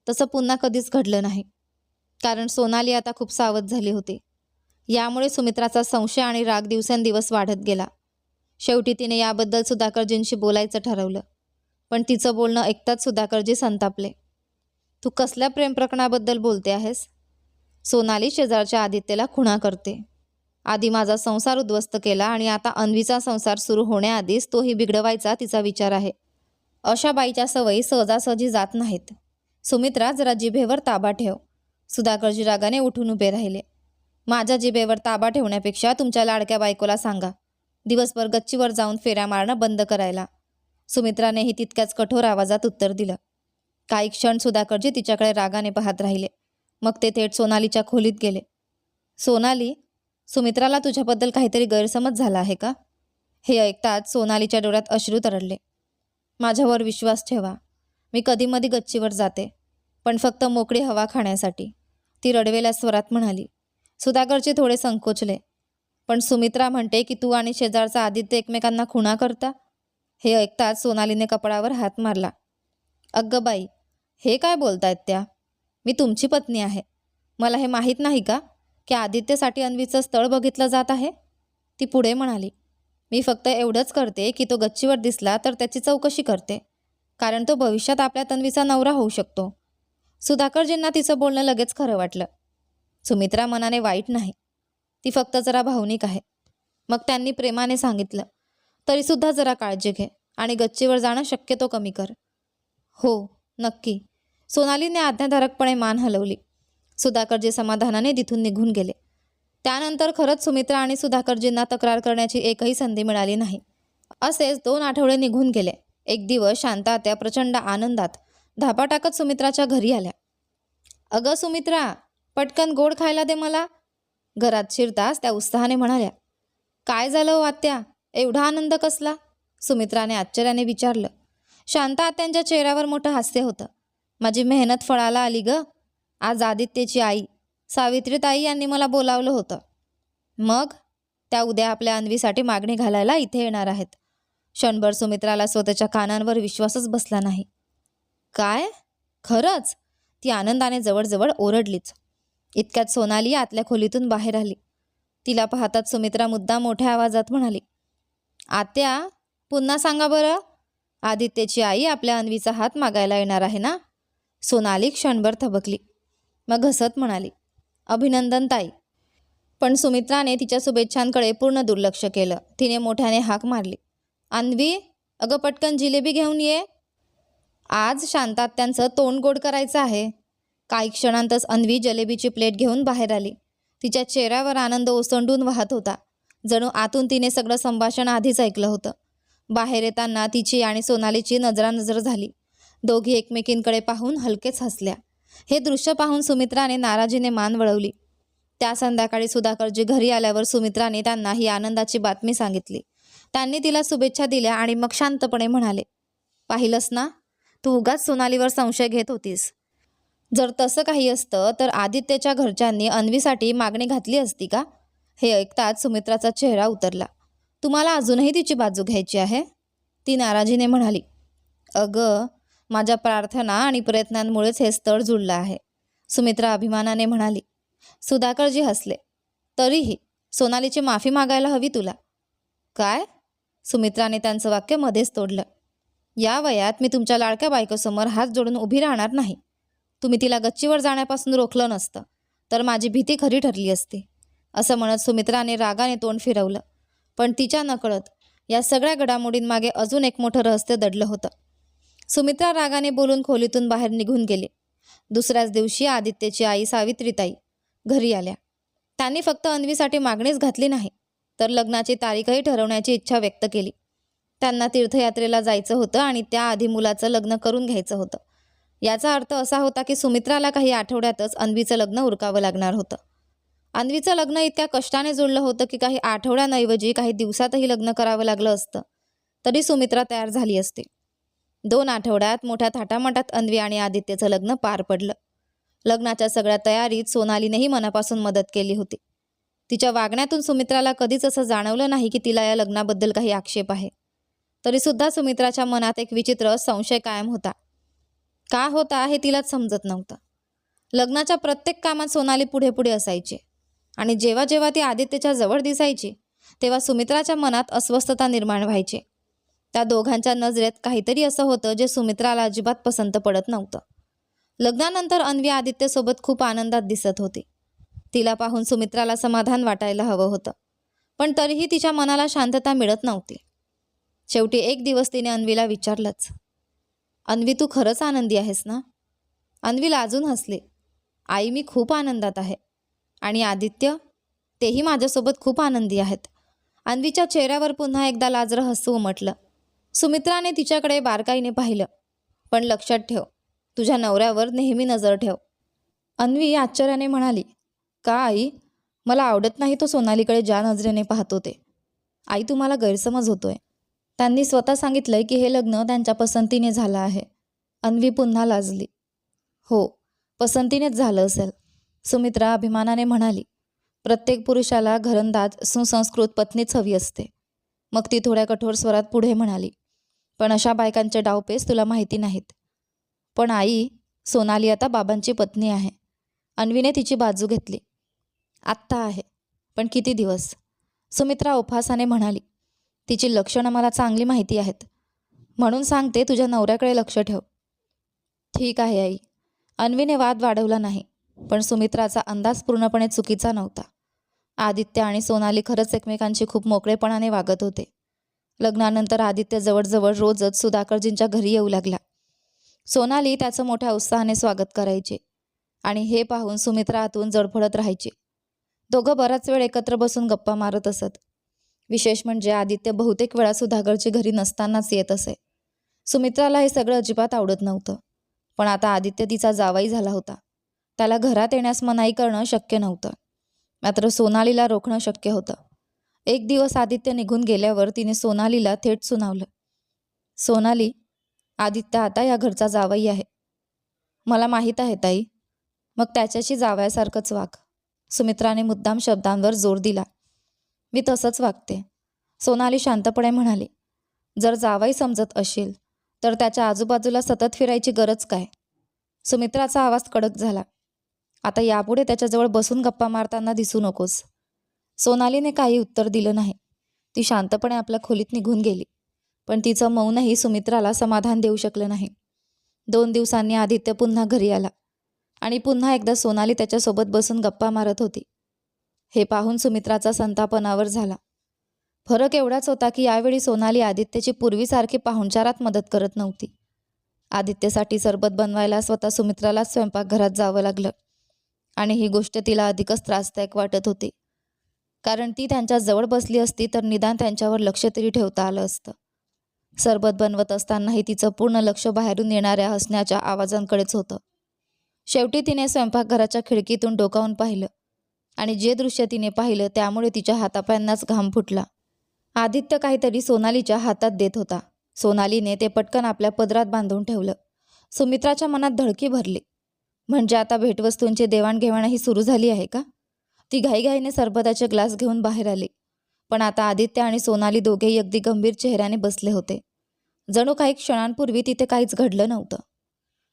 तसं पुन्हा कधीच घडलं नाही, कारण सोनाली आता खूप सावध झाली होती. यामुळे सुमित्राचा संशय आणि राग दिवसेंदिवस वाढत गेला. शेवटी तिने याबद्दल सुधाकरजींशी बोलायचं ठरवलं, पण तिचं बोलणं ऐकताच सुधाकरजी संतापले. तू कसल्या प्रेमप्रकरणाबद्दल बोलते आहेस? सोनाली शेजारच्या आदित्यला खुणा करते. आधी माझा संसार उद्ध्वस्त केला आणि आता अन्वीचा संसार सुरू होण्याआधीच तोही बिघडवायचा तिचा विचार आहे. अशा बाईच्या सवयी सहजासहजी जात नाहीत. सुमित्रा, जरा जिभेवर ताबा ठेव. सुधाकरजी रागाने उठून उभे राहिले. माझ्या जिभेवर ताबा ठेवण्यापेक्षा तुमच्या लाडक्या बायकोला सांगा दिवसभर गच्चीवर जाऊन फेऱ्या मारणं बंद करायला. सुमित्रानेही तितक्याच कठोर आवाजात उत्तर दिलं. काही क्षण सुधाकरजी तिच्याकडे रागाने पाहत राहिले. मग ते थेट सोनालीच्या खोलीत गेले. सोनाली, सुमित्राला तुझ्याबद्दल काहीतरी गैरसमज झाला आहे का? हे ऐकताच सोनालीच्या डोळ्यात अश्रू तरळले. माझ्यावर विश्वास ठेवा, मी कधीमधी गच्चीवर जाते, पण फक्त मोकळी हवा खाण्यासाठी, ती रडवेल्या स्वरात म्हणाली. सुधाकरजी थोडे संकोचले. पण सुमित्रा म्हणते की तू आणि शेजारचा आदित्य एकमेकांना खुणा करता. हे ऐकताच सोनालीने कपाळावर हात मारला. अगं बाई, हे काय बोलतायत त्या? मी तुमची पत्नी आहे. मला हे माहीत नाही का की आदित्यसाठी अन्वीचं स्थळ बघितलं जात आहे? ती पुढे म्हणाली. मी फक्त एवढंच करते की तो गच्चीवर दिसला तर त्याची चौकशी करते, कारण तो भविष्यात आपल्या तन्वीचा नवरा होऊ शकतो. सुधाकरजींना तिचं बोलणं लगेच खरं वाटलं. सुमित्रा मनाने वाईट नाही, ती फक्त जरा भावनिक आहे. मग त्यांनी प्रेमाने सांगितलं, तरीसुद्धा जरा काळजी घे आणि गच्चीवर जाणं शक्यतो कमी कर. हो, नक्की. सोनालीने आज्ञाधारकपणे मान हलवली. सुधाकरजी समाधानाने तिथून निघून गेले. त्यानंतर खरंच सुमित्रा आणि सुधाकरजींना तक्रार करण्याची एकही संधी मिळाली नाही. असेच 2 आठवडे निघून गेले. एक दिवस शांता त्या प्रचंड आनंदात धापा टाकत सुमित्राच्या घरी आल्या. अगं सुमित्रा, पटकन गोड खायला दे मला. घरात शिरताच त्या उत्साहाने म्हणाल्या. काय झालं हो आत्या, एवढा आनंद कसला? सुमित्राने आश्चर्याने विचारलं. शांता आत्यांच्या चेहऱ्यावर मोठं हास्य होतं. माझी मेहनत फळाला आली ग. आज आदित्यची आई सावित्रीताई यांनी मला बोलावलं होतं. मग त्या उद्या आपल्या अन्वीसाठी मागणी घालायला इथे येणार आहेत. क्षणभर सुमित्राला स्वतःच्या कानांवर विश्वासच बसला नाही. काय? खरंच? ती आनंदाने जवळजवळ ओरडलीच. इतक्यात सोनाली आतल्या खोलीतून बाहेर आली. तिला पाहताच सुमित्रा मुद्दाम मोठ्या आवाजात म्हणाली. आत्या, पुन्हा सांगा बरं, आदित्यची आई आपल्या अन्वीचा हात मागायला येणार आहे ना? सोनाली क्षणभर थबकली. मग हसत म्हणाली. अभिनंदन ताई. पण सुमित्राने तिच्या शुभेच्छांकडे पूर्ण दुर्लक्ष केलं. तिने मोठ्याने हाक मारली. अन्वी, अगं पटकन जिलेबी घेऊन ये. आज शांतात्यांचं तोंड गोड करायचं आहे. काही क्षणांतच अन्वी जलेबीची प्लेट घेऊन बाहेर आली. तिच्या चेहऱ्यावर आनंद ओसंडून वाहत होता, जणू आतून तिने सगळं संभाषण आधीच ऐकलं होतं. बाहेर येताना तिची आणि सोनालीची नजरानजर झाली. दोघी एकमेकींकडे पाहून हलकेच हसल्या. हे दृश्य पाहून सुमित्राने नाराजीने मान वळवली. त्या संध्याकाळी सुधाकरजी घरी आल्यावर सुमित्राने त्यांना ही आनंदाची बातमी सांगितली. त्यांनी तिला शुभेच्छा दिल्या आणि मग शांतपणे म्हणाले. पाहिलंस ना, तू उगाच सोनालीवर संशय घेत होतीस. जर तसं काही असतं तर आदित्यच्या घरच्यांनी अन्वीसाठी मागणी घातली असती का? हे ऐकताच सुमित्राचा चेहरा उतरला. तुम्हाला अजूनही तिची बाजू घ्यायची आहे? ती नाराजीने म्हणाली. अगं, माझ्या प्रार्थना आणि प्रयत्नांमुळेच हे स्थळ जुळलं आहे, सुमित्रा अभिमानाने म्हणाली. सुधाकरजी हसले. तरीही सोनालीची माफी मागायला हवी तुला. काय? सुमित्राने त्यांचं वाक्य मध्येच तोडलं. या वयात मी तुमच्या लाडक्या बायकोसमोर हात जोडून उभी राहणार नाही. तुम्ही तिला गच्चीवर जाण्यापासून रोखलं नसतं तर माझी भीती खरी ठरली असती. असं म्हणत सुमित्राने रागाने तोंड फिरवलं. पण तिच्या नकळत या सगळ्या घडामोडींमागे अजून एक मोठं रहस्य दडलं होतं. सुमित्रा रागाने बोलून खोलीतून बाहेर निघून गेली. दुसऱ्याच दिवशी आदित्यची आई सावित्रीताई घरी आल्या. त्यांनी फक्त अन्वीसाठी मागणीच घातली नाही, तर लग्नाची तारीखही ठरवण्याची इच्छा व्यक्त केली. त्यांना तीर्थयात्रेला जायचं होतं आणि त्याआधी मुलाचं लग्न करून घ्यायचं होतं. याचा अर्थ असा होता की सुमित्राला काही आठवड्यातच अन्वीचं लग्न उरकावं लागणार होतं. अन्वीचं लग्न इतक्या कष्टाने जुळलं होतं की काही आठवड्यांऐवजी काही दिवसातही लग्न करावं लागलं असतं तरी सुमित्रा तयार झाली असती. 2 आठवड्यात मोठ्या थाटामाटात अन्वी आणि आदित्यचं लग्न पार पडलं. लग्नाच्या सगळ्या तयारीत सोनालीनेही मनापासून मदत केली होती. तिच्या वागण्यातून सुमित्राला कधीच असं जाणवलं नाही की तिला या लग्नाबद्दल काही आक्षेप आहे. तरीसुद्धा सुमित्राच्या मनात एक विचित्र संशय कायम होता. का होता हे तिलाच समजत नव्हतं. लग्नाच्या प्रत्येक कामात सोनाली पुढे पुढे असायची आणि जेव्हा जेव्हा ती आदित्यच्या जवळ दिसायची तेव्हा सुमित्राच्या मनात अस्वस्थता निर्माण व्हायची. त्या दोघांच्या नजरेत काहीतरी असं होतं जे सुमित्राला अजिबात पसंत पडत नव्हतं. लग्नानंतर अन्वी आदित्यसोबत खूप आनंदात दिसत होती. तिला पाहून सुमित्राला समाधान वाटायला हवं होतं, पण तरीही तिच्या मनाला शांतता मिळत नव्हती. शेवटी एक दिवस तिने अन्वीला विचारलंच. अन्वी, तू खरंच आनंदी आहेस ना? अन्वी लाजून हसली. आई, मी खूप आनंदात आहे. आणि आदित्य, तेही माझ्यासोबत खूप आनंदी आहेत. अन्वीच्या चेहऱ्यावर पुन्हा एकदा लाजरं हसू उमटलं. सुमित्राने तिच्याकडे बारकाईने पाहिलं. पण लक्षात ठेव, तुझ्या नवऱ्यावर नेहमी नजर ठेव. अन्वी आश्चर्याने म्हणाली, का आई? मला आवडत नाही तो सोनालीकडे ज्या नजरेने पाहतो ते. आई, तुम्हाला गैरसमज होतोय. त्यांनी स्वतः सांगितलंय की हे लग्न त्यांच्या पसंतीने झालं आहे. अन्वी पुन्हा लाजली. हो, पसंतीनेच झालं असेल, सुमित्रा अभिमानाने म्हणाली. प्रत्येक पुरुषाला घरंदाज सुसंस्कृत पत्नीच हवी असते. मग ती थोड्या कठोर स्वरात पुढे म्हणाली, पण अशा बायकांचे डावपेच तुला माहिती नाहीत. पण आई, सोनाली आता बाबांची पत्नी आहे. अन्वीने तिची बाजू घेतली. आत्ता आहे, पण किती दिवस? सुमित्रा उपहासाने म्हणाली. तिची लक्षणं मला चांगली माहिती आहेत. म्हणून सांगते, तुझ्या नवऱ्याकडे लक्ष ठेव. ठीक आहे आई. अन्वीने वाद वाढवला नाही, पण सुमित्राचा अंदाज पूर्णपणे चुकीचा नव्हता. आदित्य आणि सोनाली खरंच एकमेकांशी खूप मोकळेपणाने वागत होते. लग्नानंतर आदित्य जवळजवळ रोजच सुधाकरजींच्या घरी येऊ लागला. सोनाली त्याचं मोठ्या उत्साहाने स्वागत करायचे आणि हे पाहून सुमित्रा आतून जडफडत राहायची. दोघं बराच वेळ एकत्र बसून गप्पा मारत असत. विशेष म्हणजे आदित्य बहुतेक वेळा सुधाकरची घरी नसतानाच येत असे. सुमित्राला हे सगळं अजिबात आवडत नव्हतं. पण आता आदित्य तिचा जावई झाला होता. त्याला घरात येण्यास मनाई करणं शक्य नव्हतं. मात्र सोनालीला रोखणं शक्य होतं. एक दिवस आदित्य निघून गेल्यावर तिने सोनालीला थेट सुनावलं. सोनाली, आदित्य आता या घरचा जावई आहे. मला माहीत आहे ताई. मग त्याच्याशी जावयासारखंच वाग. सुमित्राने मुद्दाम शब्दांवर जोर दिला. मी तसंच वागते, सोनाली शांतपणे म्हणाली. जर जावई समजत असेल तर त्याच्या आजूबाजूला सतत फिरायची गरज काय? सुमित्राचा आवाज कडक झाला. आता यापुढे त्याच्याजवळ बसून गप्पा मारताना दिसू नकोस. सोनालीने काही उत्तर दिलं नाही. ती शांतपणे आपल्या खोलीत निघून गेली. पण तिचं मौनही सुमित्राला समाधान देऊ शकलं नाही. 2 दिवसांनी आदित्य पुन्हा घरी आला आणि पुन्हा एकदा सोनाली त्याच्यासोबत बसून गप्पा मारत होती. हे पाहून सुमित्राचा संताप अनावर झाला. फरक एवढाच होता की यावेळी सोनाली आदित्यची पूर्वीसारखी पाहुणचारात मदत करत नव्हती. आदित्यसाठी सरबत बनवायला स्वतः सुमित्राला स्वयंपाकघरात जावं लागलं आणि ही गोष्ट तिला अधिकच त्रासदायक वाटत होती. कारण ती त्यांच्या जवळ बसली असती तर निदान त्यांच्यावर लक्ष तरी ठेवता आलं असतं. सरबत बनवत असतानाही तिचं पूर्ण लक्ष बाहेरून येणाऱ्या हसण्याच्या आवाजांकडेच होतं. शेवटी तिने स्वयंपाकघराच्या खिडकीतून डोकावून पाहिलं आणि जे दृश्य तिने पाहिलं त्यामुळे तिच्या हातापायांनाच घाम फुटला. आदित्य काहीतरी सोनालीच्या हातात देत होता. सोनालीने ते पटकन आपल्या पदरात बांधून ठेवलं. सुमित्राच्या मनात धडकी भरली. म्हणजे आता भेटवस्तूंची देवाणघेवाणही सुरू झाली आहे का? ती घाईघाईने सरबताचे ग्लास घेऊन बाहेर आली. पण आता आदित्य आणि सोनाली दोघेही अगदी गंभीर चेहऱ्याने बसले होते. जणू काही क्षणांपूर्वी तिथे काहीच घडलं नव्हतं.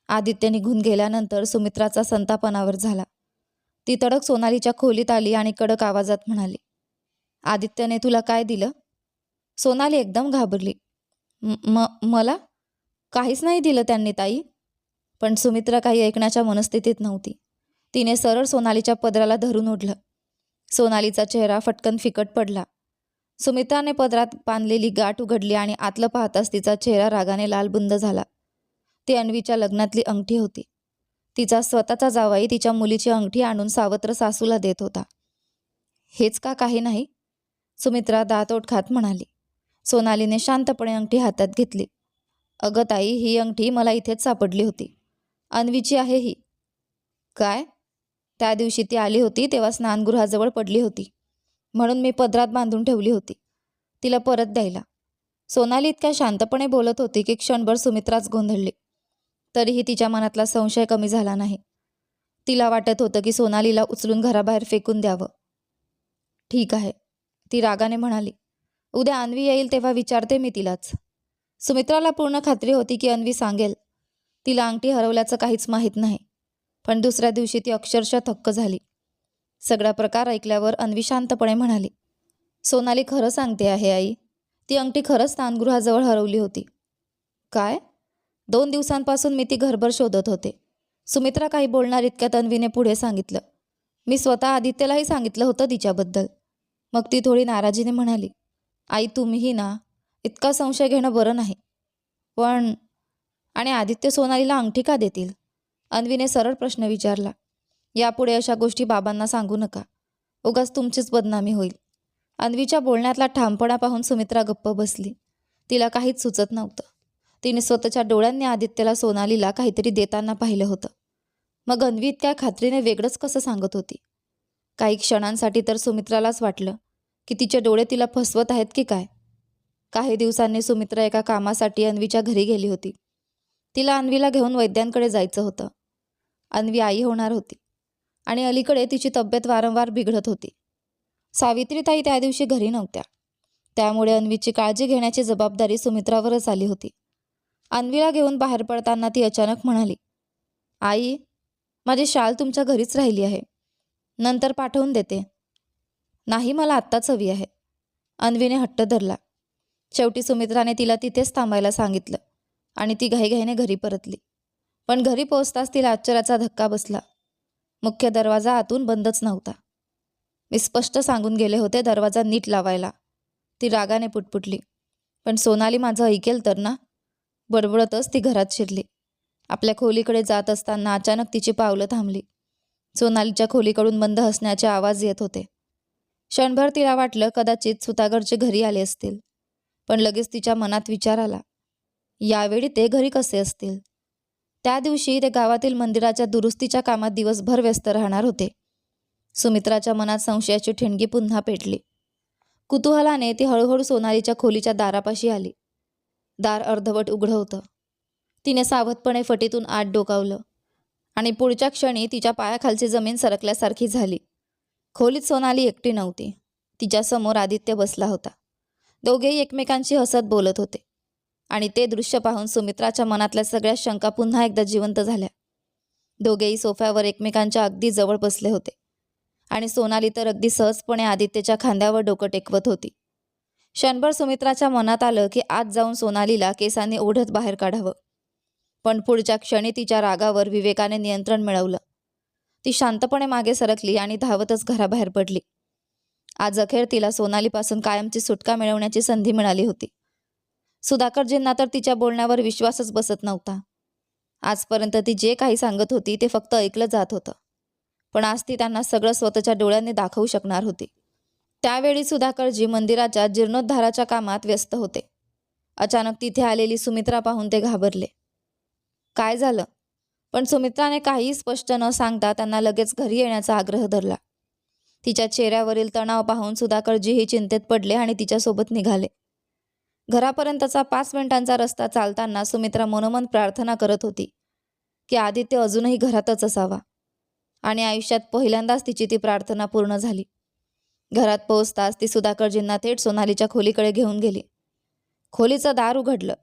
आदित्य निघून गेल्यानंतर सुमित्राचा संताप अनावर झाला. ती तडक सोनालीच्या खोलीत आली आणि कडक आवाजात म्हणाली, आदित्यने तुला काय दिलं? सोनाली एकदम घाबरली. मला काहीच नाही दिलं त्यांनी ताई. पण सुमित्रा काही ऐकण्याच्या मनस्थितीत नव्हती. तिने सरळ सोनालीच्या पदराला धरून ओढलं. सोनालीचा चेहरा फटकन फिकट पडला. सुमित्राने पदरात बांधलेली गाठ उघडली आणि आतलं पाहताच तिचा चेहरा रागाने लालबुंद झाला. ती अन्वीच्या लग्नातली अंगठी होती. तिचा स्वतःचा जावई तिच्या मुलीची अंगठी आणून सावत्र सासूला देत होता. हेच का काही नाही? सुमित्रा दातओठ खात म्हणाली. सोनालीने शांतपणे अंगठी हातात घेतली. अगं ताई, ही अंगठी मला इथेच सापडली होती. अन्वीची आहे ही. काय? त्या दिवशी ती आली होती तेव्हा स्नानगृहाजवळ पडली होती, म्हणून मी पदरात बांधून ठेवली होती तिला परत द्यायला. सोनाली इतक्या शांतपणे बोलत होती की क्षणभर सुमित्राच गोंधळली. तरीही तिच्या मनातला संशय कमी झाला नाही. तिला वाटत होतं की सोनालीला उचलून घराबाहेर फेकून द्यावं. ठीक आहे, ती रागाने म्हणाली. उद्या अन्वी येईल तेव्हा विचारते मी तिलाच. सुमित्राला पूर्ण खात्री होती की अन्वी सांगेल. तिला अंगठी हरवल्याचं काहीच माहीत नाही. पण दुसऱ्या दिवशी ती अक्षरशः थक्क झाली. सगळा प्रकार ऐकल्यावर अन्वी शांतपणे म्हणाली, सोनाली खरं सांगते आहे आई. ती अंगठी खरंच स्नानगृहाजवळ हरवली होती. काय? 2 दिवसांपासून मी ती घरभर शोधत होते. सुमित्रा काही बोलणार इतक्यात अन्वीने पुढे सांगितलं. मी स्वतः आदित्यलाही सांगितलं होतं तिच्याबद्दल. मग ती थोडी नाराजीने म्हणाली, आई तुम्हीही ना, इतका संशय घेणं बरं नाही. पण आणि आदित्य सोनालीला अंगठी का देतील? अन्वीने सरळ प्रश्न विचारला. यापुढे अशा गोष्टी बाबांना सांगू नका, उगाच तुमचीच बदनामी होईल. अन्वीच्या बोलण्यातला ठामपणा पाहून सुमित्रा गप्प बसली. तिला काहीच सुचत नव्हतं. तिने स्वतःच्या डोळ्यांनी आदित्यला सोनालीला काहीतरी देताना पाहिलं होतं. मग अन्वी इतक्या खात्रीने वेगळंच कसं सांगत होती? काही क्षणांसाठी तर सुमित्रालाच वाटलं की तिचे डोळे तिला फसवत आहेत की काय. काही दिवसांनी सुमित्रा एका कामासाठी अन्वीच्या घरी गेली होती. तिला अन्वीला घेऊन वैद्यांकडे जायचं होतं. अन्वी आई होणार होती आणि अलीकडे तिची तब्येत वारंवार बिघडत होती. सावित्रीताई त्या दिवशी घरी नव्हत्या. त्यामुळे अन्वीची काळजी घेण्याची जबाबदारी सुमित्रावरच आली होती. अन्वीला घेऊन बाहेर पडताना ती अचानक म्हणाली, आई, माझी शाल तुमच्या घरीच राहिली आहे, नंतर पाठवून देते. नाही, मला आत्ताच हवी आहे. अन्वीने हट्ट धरला. शेवटी सुमित्राने तिला तिथेच थांबायला सांगितलं आणि ती घाईघाईने घरी परतली. पण घरी पोहोचताच तिला आश्चर्याचा धक्का बसला. मुख्य दरवाजा आतून बंदच नव्हता. मी स्पष्ट सांगून गेले होते दरवाजा नीट लावायला, ती रागाने पुटपुटली. पण सोनाली माझं ऐकेल तर ना? बडबडतच ती घरात शिरली. आपल्या खोलीकडे जात असताना अचानक तिची पावलं थांबली. सोनालीच्या खोलीकडून मंद हसण्याचे आवाज येत होते. क्षणभर तिला वाटलं कदाचित सुधाकरचे घरी आले असतील. पण लगेच तिच्या मनात विचार आला, यावेळी ते घरी कसे असतील? त्या दिवशी ते गावातील मंदिराच्या दुरुस्तीच्या कामात दिवसभर व्यस्त राहणार होते. सुमित्राच्या मनात संशयाची ठिणगी पुन्हा पेटली. कुतूहलाने ती हळूहळू सोनालीच्या खोलीच्या दारापाशी आली. दार अर्धवट उघडं होतं. तिने सावधपणे फटीतून आत डोकावलं आणि पुढच्या क्षणी तिच्या पायाखालची जमीन सरकल्यासारखी झाली. खोलीत सोनाली एकटी नव्हती. तिच्यासमोर आदित्य बसला होता. दोघेही एकमेकांशी हसत बोलत होते आणि ते दृश्य पाहून सुमित्राच्या मनातल्या सगळ्या शंका पुन्हा एकदा जिवंत झाल्या. दोघेही सोफ्यावर एकमेकांच्या अगदी जवळ बसले होते आणि सोनाली तर अगदी सहजपणे आदित्यच्या खांद्यावर डोकं टेकवत होती. क्षणभर सुमित्राच्या मनात आलं की आत जाऊन सोनालीला केसांनी ओढत बाहेर काढावं. पण पुढच्या क्षणी तिच्या रागावर विवेकाने नियंत्रण मिळवलं. ती शांतपणे मागे सरकली आणि धावतच घराबाहेर पडली. आज अखेर तिला सोनालीपासून कायमची सुटका मिळवण्याची संधी मिळाली होती. सुधाकरजींना तर तिच्या बोलण्यावर विश्वासच बसत नव्हता. आजपर्यंत ती जे काही सांगत होती ते फक्त ऐकलं जात होतं. पण आज ती त्यांना सगळं स्वतःच्या डोळ्यांनी दाखवू शकणार होती. त्यावेळी सुधाकरजी मंदिराच्या जीर्णोद्धाराच्या कामात व्यस्त होते. अचानक तिथे आलेली सुमित्रा पाहून ते घाबरले. काय झालं? पण सुमित्राने काहीही स्पष्ट न सांगता त्यांना लगेच घरी येण्याचा आग्रह धरला. तिच्या चेहऱ्यावरील तणाव पाहून सुधाकरजीही चिंतेत पडले आणि तिच्यासोबत निघाले. घरापर्यंतचा 5 मिनिटांचा रस्ता चालताना सुमित्रा मनोमन प्रार्थना करत होती की आदित्य अजूनही घरातच असावा. आणि आयुष्यात पहिल्यांदाच तिची ती प्रार्थना पूर्ण झाली. घरात पोहोचताच ती सुधाकरजींना थेट सोनालीच्या खोलीकडे घेऊन गेली. खोलीचं दार उघडलं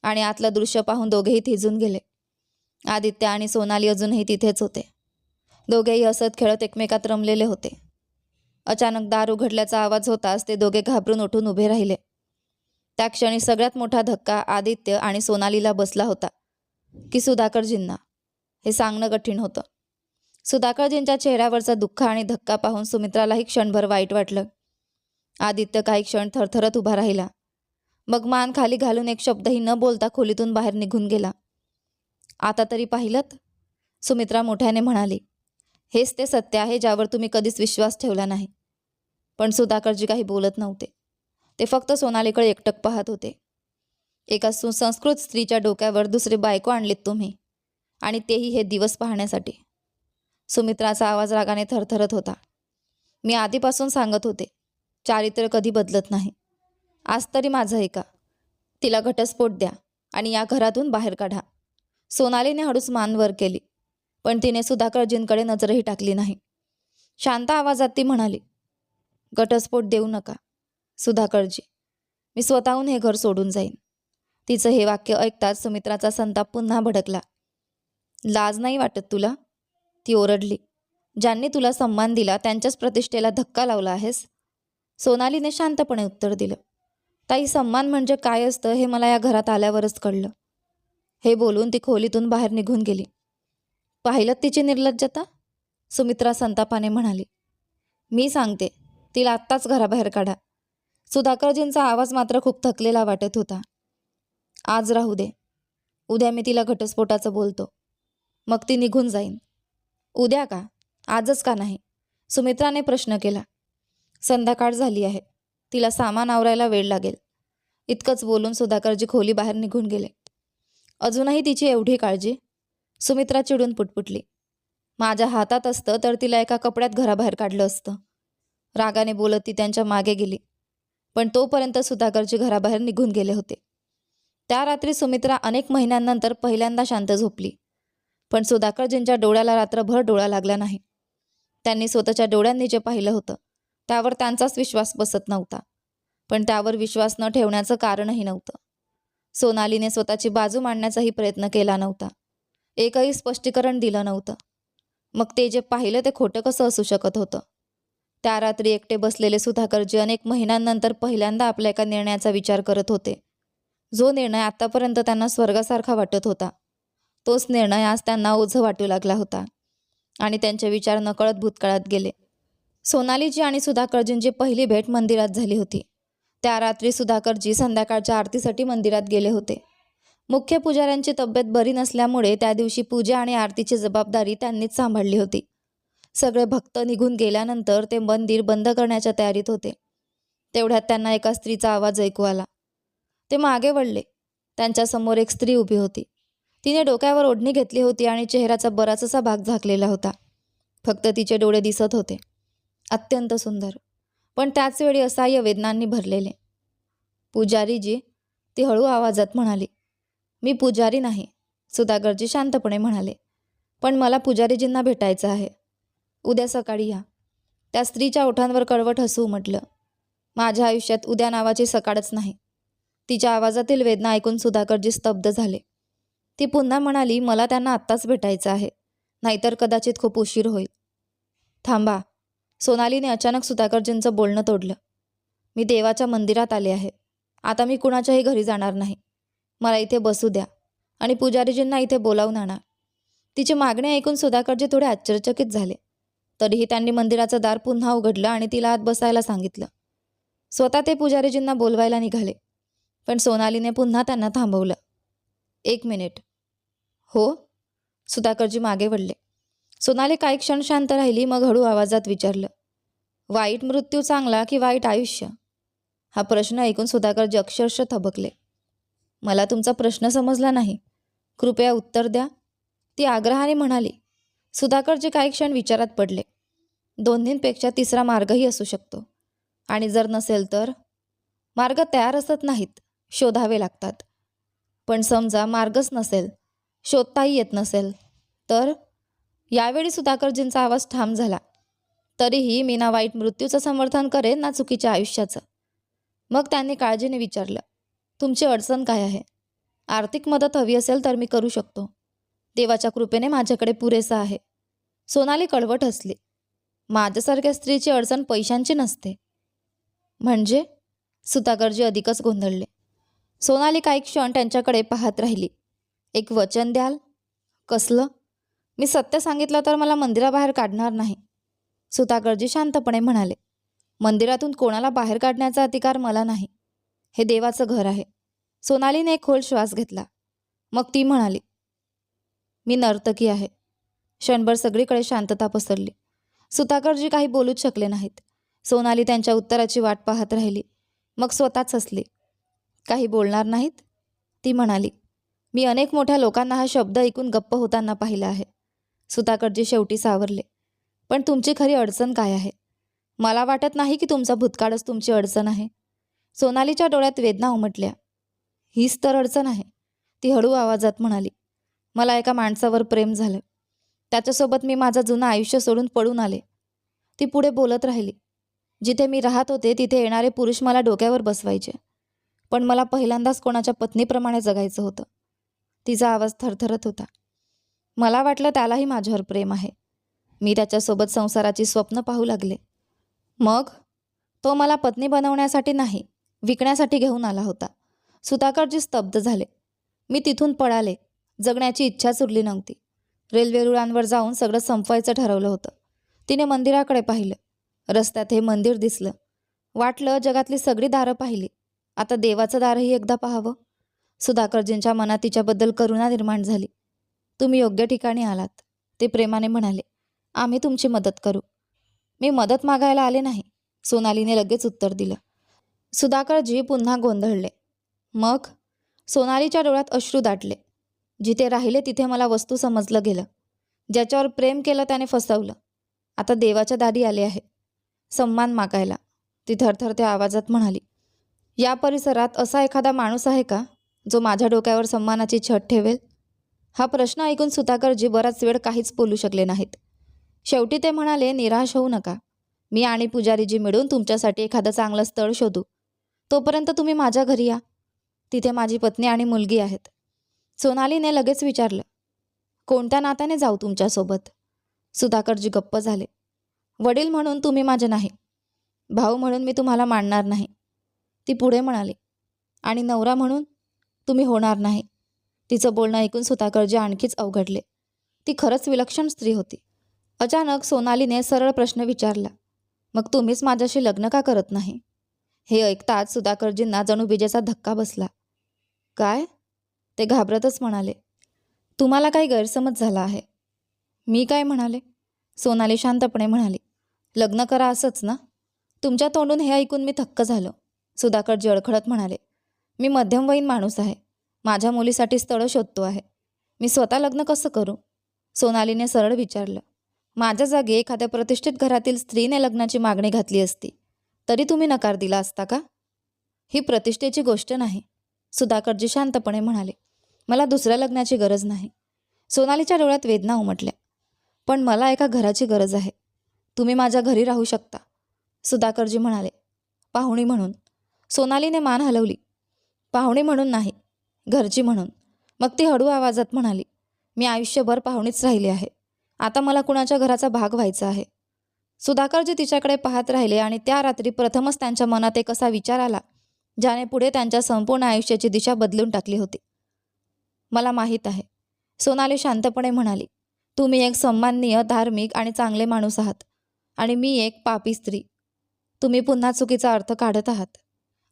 आणि आतलं दृश्य पाहून दोघेही थिजून गेले. आदित्य आणि सोनाली अजूनही तिथेच होते. दोघेही हसत खेळत एकमेकात रमलेले होते. अचानक दार उघडल्याचा आवाज होताच ते दोघे घाबरून उठून उभे राहिले. त्या क्षणी सगळ्यात मोठा धक्का आदित्य आणि सोनालीला बसला होता की सुधाकरजींना. हे सांगणं कठीण होतं. सुधाकरजींच्या चेहऱ्यावरचा दुःख आणि धक्का पाहून सुमित्रालाही क्षणभर वाईट वाटलं. आदित्य काही क्षण थरथरत उभा राहिला. मग मान खाली घालून एक शब्दही न बोलता खोलीतून बाहेर निघून गेला. आता तरी पाहिलंत? सुमित्रा मोठ्याने म्हणाली. हेच ते सत्य आहे ज्यावर तुम्ही कधीच विश्वास ठेवला नाही. पण सुधाकरजी काही बोलत नव्हते. ते फक्त सोनालीकडे एकटक पाहत होते. एका सुसंस्कृत स्त्रीच्या डोक्यावर दुसरी बायको आणलीत तुम्ही, आणि तेही हे दिवस पाहण्यासाठी. सुमित्राचा आवाज रागाने थरथरत होता. मी आधीपासून सांगत होते, चारित्र्य कधी बदलत नाही. आज तरी माझं ऐका. तिला घटस्फोट द्या आणि या घरातून बाहेर काढा. सोनालीने हळूच मान वर केली, पण तिने सुधाकरजींकडे नजरही टाकली नाही. शांत आवाजात ती म्हणाली, घटस्फोट देऊ नका सुधाकरजी. मी स्वतःहून हे घर सोडून जाईन. तिचं हे वाक्य ऐकताच सुमित्राचा संताप पुन्हा भडकला. लाज नाही वाटत तुला? ती ओरडली. ज्यांनी तुला सन्मान दिला त्यांच्याच प्रतिष्ठेला धक्का लावला आहेस? सोनालीने शांतपणे उत्तर दिलं. ताई, सन्मान म्हणजे काय असतं हे मला या घरात आल्यावरच कळलं. हे बोलून ती खोलीतून बाहेर निघून गेली. पाहिलं तिची निर्लज्जता? सुमित्रा संतापाने म्हणाली. मी सांगते, तिला आत्ताच घराबाहेर काढा. सुधाकरजींचा आवाज मात्र खूप थकलेला वाटत होता. आज राहू दे, उद्या मी तिला घटस्फोटाचं बोलतो. मग ती निघून जाईन. उद्या का? आजच का नाही? सुमित्राने प्रश्न केला. संध्याकाळ झाली आहे. तिला सामान आवरायला वेळ लागेल. इतकंच बोलून सुधाकरजी खोलीबाहेर निघून गेले. अजूनही तिची एवढी काळजी? सुमित्रा चिडून पुटपुटली. माझ्या हातात असतं तर तिला एका कपड्यात घराबाहेर काढलं असतं. रागाने बोलत ती त्यांच्या मागे गेली. पण तोपर्यंत सुधाकरजी घराबाहेर निघून गेले होते. त्या रात्री सुमित्रा अनेक महिन्यांनंतर पहिल्यांदा शांत झोपली. पण सुधाकरजींच्या डोळ्याला रात्रभर डोळा लागला नाही. त्यांनी स्वतःच्या डोळ्यांनी जे पाहिलं होतं त्यावर त्यांचाच विश्वास बसत नव्हता. पण त्यावर विश्वास न ठेवण्याचं कारणही नव्हतं. सोनालीने स्वतःची बाजू मांडण्याचाही प्रयत्न केला नव्हता. एकही स्पष्टीकरण दिलं नव्हतं. मग ते जे पाहिलं ते खोटं कसं असू शकत होतं? त्या रात्री एकटे बसलेले सुधाकरजी अनेक महिन्यांनंतर पहिल्यांदा आपल्या एका निर्णयाचा विचार करत होते. जो निर्णय आतापर्यंत त्यांना स्वर्गासारखा वाटत होता, तोच निर्णय आज त्यांना ओझं वाटू लागला होता. आणि त्यांचे विचार नकळत भूतकाळात गेले. सोनालीची आणि सुधाकरजींची पहिली भेट मंदिरात झाली होती. त्या रात्री सुधाकरजी संध्याकाळच्या आरतीसाठी मंदिरात गेले होते. मुख्य पुजाऱ्यांची तब्येत बरी नसल्यामुळे त्या दिवशी पूजा आणि आरतीची जबाबदारी त्यांनीच सांभाळली होती. सगळे भक्त निघून गेल्यानंतर ते मंदिर बंद करण्याच्या तयारीत होते. तेवढ्यात त्यांना एका स्त्रीचा आवाज ऐकू आला. ते मागे वळले. त्यांच्यासमोर एक स्त्री उभी होती. तिने डोक्यावर ओढणी घेतली होती आणि चेहऱ्याचा बराचसा भाग झाकलेला होता. फक्त तिचे डोळे दिसत होते. अत्यंत सुंदर, पण त्याचवेळी असह्य वेदनांनी भरलेले. पुजारीजी, ती हळू आवाजात म्हणाली. मी पुजारी नाही, सुधाकरजी शांतपणे म्हणाले. पण मला पुजारीजींना भेटायचं आहे. उद्या सकाळी या. त्या स्त्रीच्या ओठांवर कडवट हसू उमटलं. माझ्या आयुष्यात उद्या नावाची सकाळच नाही. तिच्या आवाजातील वेदना ऐकून सुधाकरजी स्तब्ध झाले. ती पुन्हा म्हणाली, मला त्यांना आत्ताच भेटायचं आहे, नाहीतर कदाचित खूप उशीर होईल. थांबा. सोनालीने अचानक सुधाकरजींचं बोलणं तोडलं. मी देवाच्या मंदिरात आले आहे. आता मी कुणाच्याही घरी जाणार नाही. मला इथे बसू द्या आणि पुजारीजींना इथे बोलावून आणा. तिची मागणी ऐकून सुधाकरजी थोडे आश्चर्यचकित झाले. तरीही त्यांनी मंदिराचं दार पुन्हा उघडलं आणि तिला आत बसायला सांगितलं. स्वतः ते पुजारीजींना बोलवायला निघाले. पण सोनालीने पुन्हा त्यांना थांबवलं. 1 मिनिट. हो? सुधाकरजी मागे वळले. सोनाली काही क्षण शांत राहिली. मग हळू आवाजात विचारलं, वाईट मृत्यू चांगला की वाईट आयुष्य? हा प्रश्न ऐकून सुधाकरजी अक्षरशः थबकले. मला तुमचा प्रश्न समजला नाही. कृपया उत्तर द्या, ती आग्रहाने म्हणाली. सुधाकरजी काही क्षण विचारात पडले. दोन्हींपेक्षा तिसरा मार्गही असू शकतो. आणि जर नसेल तर? मार्ग तयार असत नाहीत, शोधावे लागतात. पण समजा मार्गच नसेल, शोधताही येत नसेल तर? यावेळी सुधाकरजींचा आवाज ठाम झाला. तरीही मी ना वाईट मृत्यूचं समर्थन करेन ना चुकीच्या आयुष्याचं. मग त्यांनी काळजीने विचारलं, तुमची अडचण काय आहे? आर्थिक मदत हवी असेल तर मी करू शकतो. देवाच्या कृपेने माझ्याकडे पुरेसं आहे. सोनाली कडवट हसली. माझ्यासारख्या स्त्रीची अडचण पैशांची नसते. म्हणजे? सुधाकरजी अधिकच गोंधळले. सोनाली काही क्षण त्यांच्याकडे पाहत राहिली. एक वचन द्याल? कसलं? मी सत्य सांगितलं तर मला मंदिराबाहेर काढणार नाही. सुधाकरजी शांतपणे म्हणाले. मंदिरातून कोणाला बाहेर काढण्याचा अधिकार मला नाही. हे देवाचं घर आहे. सोनालीने एक खोल श्वास घेतला. मग ती म्हणाली, मी नर्तकी आहे. क्षणभर सगळीकडे शांतता पसरली. सुधाकरजी काही बोलूच शकले नाहीत. सोनाली त्यांच्या उत्तराची वाट पाहत राहिली. मग स्वतःच हसली. काही बोलणार नाहीत? ती म्हणाली, मी अनेक मोठ्या लोकांना हा शब्द ऐकून गप्प होताना पाहिलं आहे. सुधाकरजी शेवटी सावरले. पण तुमची खरी अडचण काय आहे? मला वाटत नाही की तुमचा भूतकाळच तुमची अडचण आहे. सोनालीच्या डोळ्यात वेदना उमटल्या. हीच तर अडचण आहे, ती हळू आवाजात म्हणाली. मला एका माणसावर प्रेम झालं. त्याच्यासोबत मी माझं जुनं आयुष्य सोडून पळून आले. ती पुढे बोलत राहिली. जिथे मी राहत होते तिथे येणारे पुरुष मला डोक्यावर बसवायचे. पण मला पहिल्यांदाच कोणाच्या पत्नीप्रमाणे जगायचं होतं. तिचा आवाज थरथरत होता. मला वाटलं त्यालाही माझ्यावर प्रेम आहे. मी त्याच्यासोबत संसाराची स्वप्न पाहू लागले. मग तो मला पत्नी बनवण्यासाठी नाही, विकण्यासाठी घेऊन आला होता. सुधाकरजी स्तब्ध झाले. मी तिथून पळाले. जगण्याची इच्छाच उरली नव्हती. रेल्वे रुळांवर जाऊन सगळं संपवायचं ठरवलं होतं. तिने मंदिराकडे पाहिलं. रस्त्यात हे मंदिर दिसलं. वाटलं जगातली सगळी दारं पाहिली, आता देवाचं दारही एकदा पाहावं. सुधाकरजींच्या मनात तिच्याबद्दल करुणा निर्माण झाली. तुम्ही योग्य ठिकाणी आलात, ते प्रेमाने म्हणाले. आम्ही तुमची मदत करू. मी मदत मागायला आले नाही, सोनालीने लगेच उत्तर दिलं. सुधाकरजी पुन्हा गोंधळले. मग? सोनालीच्या डोळ्यात अश्रू दाटले. जिथे राहिले तिथे मला वस्तू समजलं गेलं. ज्याच्यावर प्रेम केलं त्याने फसवलं. आता देवाच्या दारी आले आहे सन्मान मागायला, ती थरथरत्या आवाजात म्हणाली. या परिसरात असा एखादा माणूस आहे का जो माझ्या डोक्यावर सन्मानाची छत ठेवेल? हा प्रश्न ऐकून सुधाकरजी बराच वेळ काहीच बोलू शकले नाहीत. शेवटी ते म्हणाले, निराश होऊ नका. मी आणि पुजारीजी मिळून तुमच्यासाठी एखादं चांगलं स्थळ शोधू. तोपर्यंत तुम्ही माझ्या घरी या. तिथे माझी पत्नी आणि मुलगी आहेत. सोनालीने लगेच विचारलं, कोणत्या नात्याने जाऊ तुमच्यासोबत? सुधाकरजी गप्प झाले. वडील म्हणून तुम्ही माझे नाही, भाऊ म्हणून मी तुम्हाला मानणार नाही, ती पुढे म्हणाली. आणि नवरा म्हणून तुम्ही होणार नाही. तिचं बोलणं ऐकून सुधाकरजी आणखीच अवघडले. ती खरंच विलक्षण स्त्री होती. अचानक सोनालीने सरळ प्रश्न विचारला, मग तुम्हीच माझ्याशी लग्न का करत नाही? हे ऐकताच सुधाकरजींना जणू विजेचा धक्का बसला. काय? ते घाबरतच म्हणाले. तुम्हाला काही गैरसमज झाला आहे. मी काय म्हणाले? सोनाली शांतपणे म्हणाली. लग्न करा असंच ना? तुमच्या तोंडून हे ऐकून मी थक्क झालो. सुधाकरजी अडखळत म्हणाले, मी मध्यमवयीन माणूस आहे. माझ्या मुलीसाठी स्थळं शोधतो आहे. मी स्वतः लग्न कसं करू? सोनालीने सरळ विचारलं. माझ्या जागी एखाद्या प्रतिष्ठित घरातील स्त्रीने लग्नाची मागणी घातली असती तरी तुम्ही नकार दिला असता का? ही प्रतिष्ठेची गोष्ट नाही, सुधाकरजी शांतपणे म्हणाले. मला दुसऱ्या लग्नाची गरज नाही. सोनालीच्या डोळ्यात वेदना उमटल्या. पण मला एका घराची गरज आहे. तुम्ही माझ्या घरी राहू शकता, सुधाकरजी म्हणाले. पाहुणी म्हणून? सोनालीने मान हलवली. पाहुणी म्हणून नाही, घरची म्हणून. मग ती हळू आवाजात म्हणाली, मी आयुष्यभर पाहुणीच राहिली आहे. आता मला कुणाच्या घराचा भाग व्हायचा आहे. सुधाकरजी तिच्याकडे पाहत राहिले आणि त्या रात्री प्रथमच त्यांच्या मनात एक असा विचार आला ज्याने पुढे त्यांच्या संपूर्ण आयुष्याची दिशा बदलून टाकली होती. मला माहीत आहे, सोनाली शांतपणे म्हणाली. तुम्ही एक सन्माननीय, धार्मिक आणि चांगले माणूस आहात आणि मी एक पापी स्त्री. तुम्ही पुन्हा चुकीचा अर्थ काढत आहात.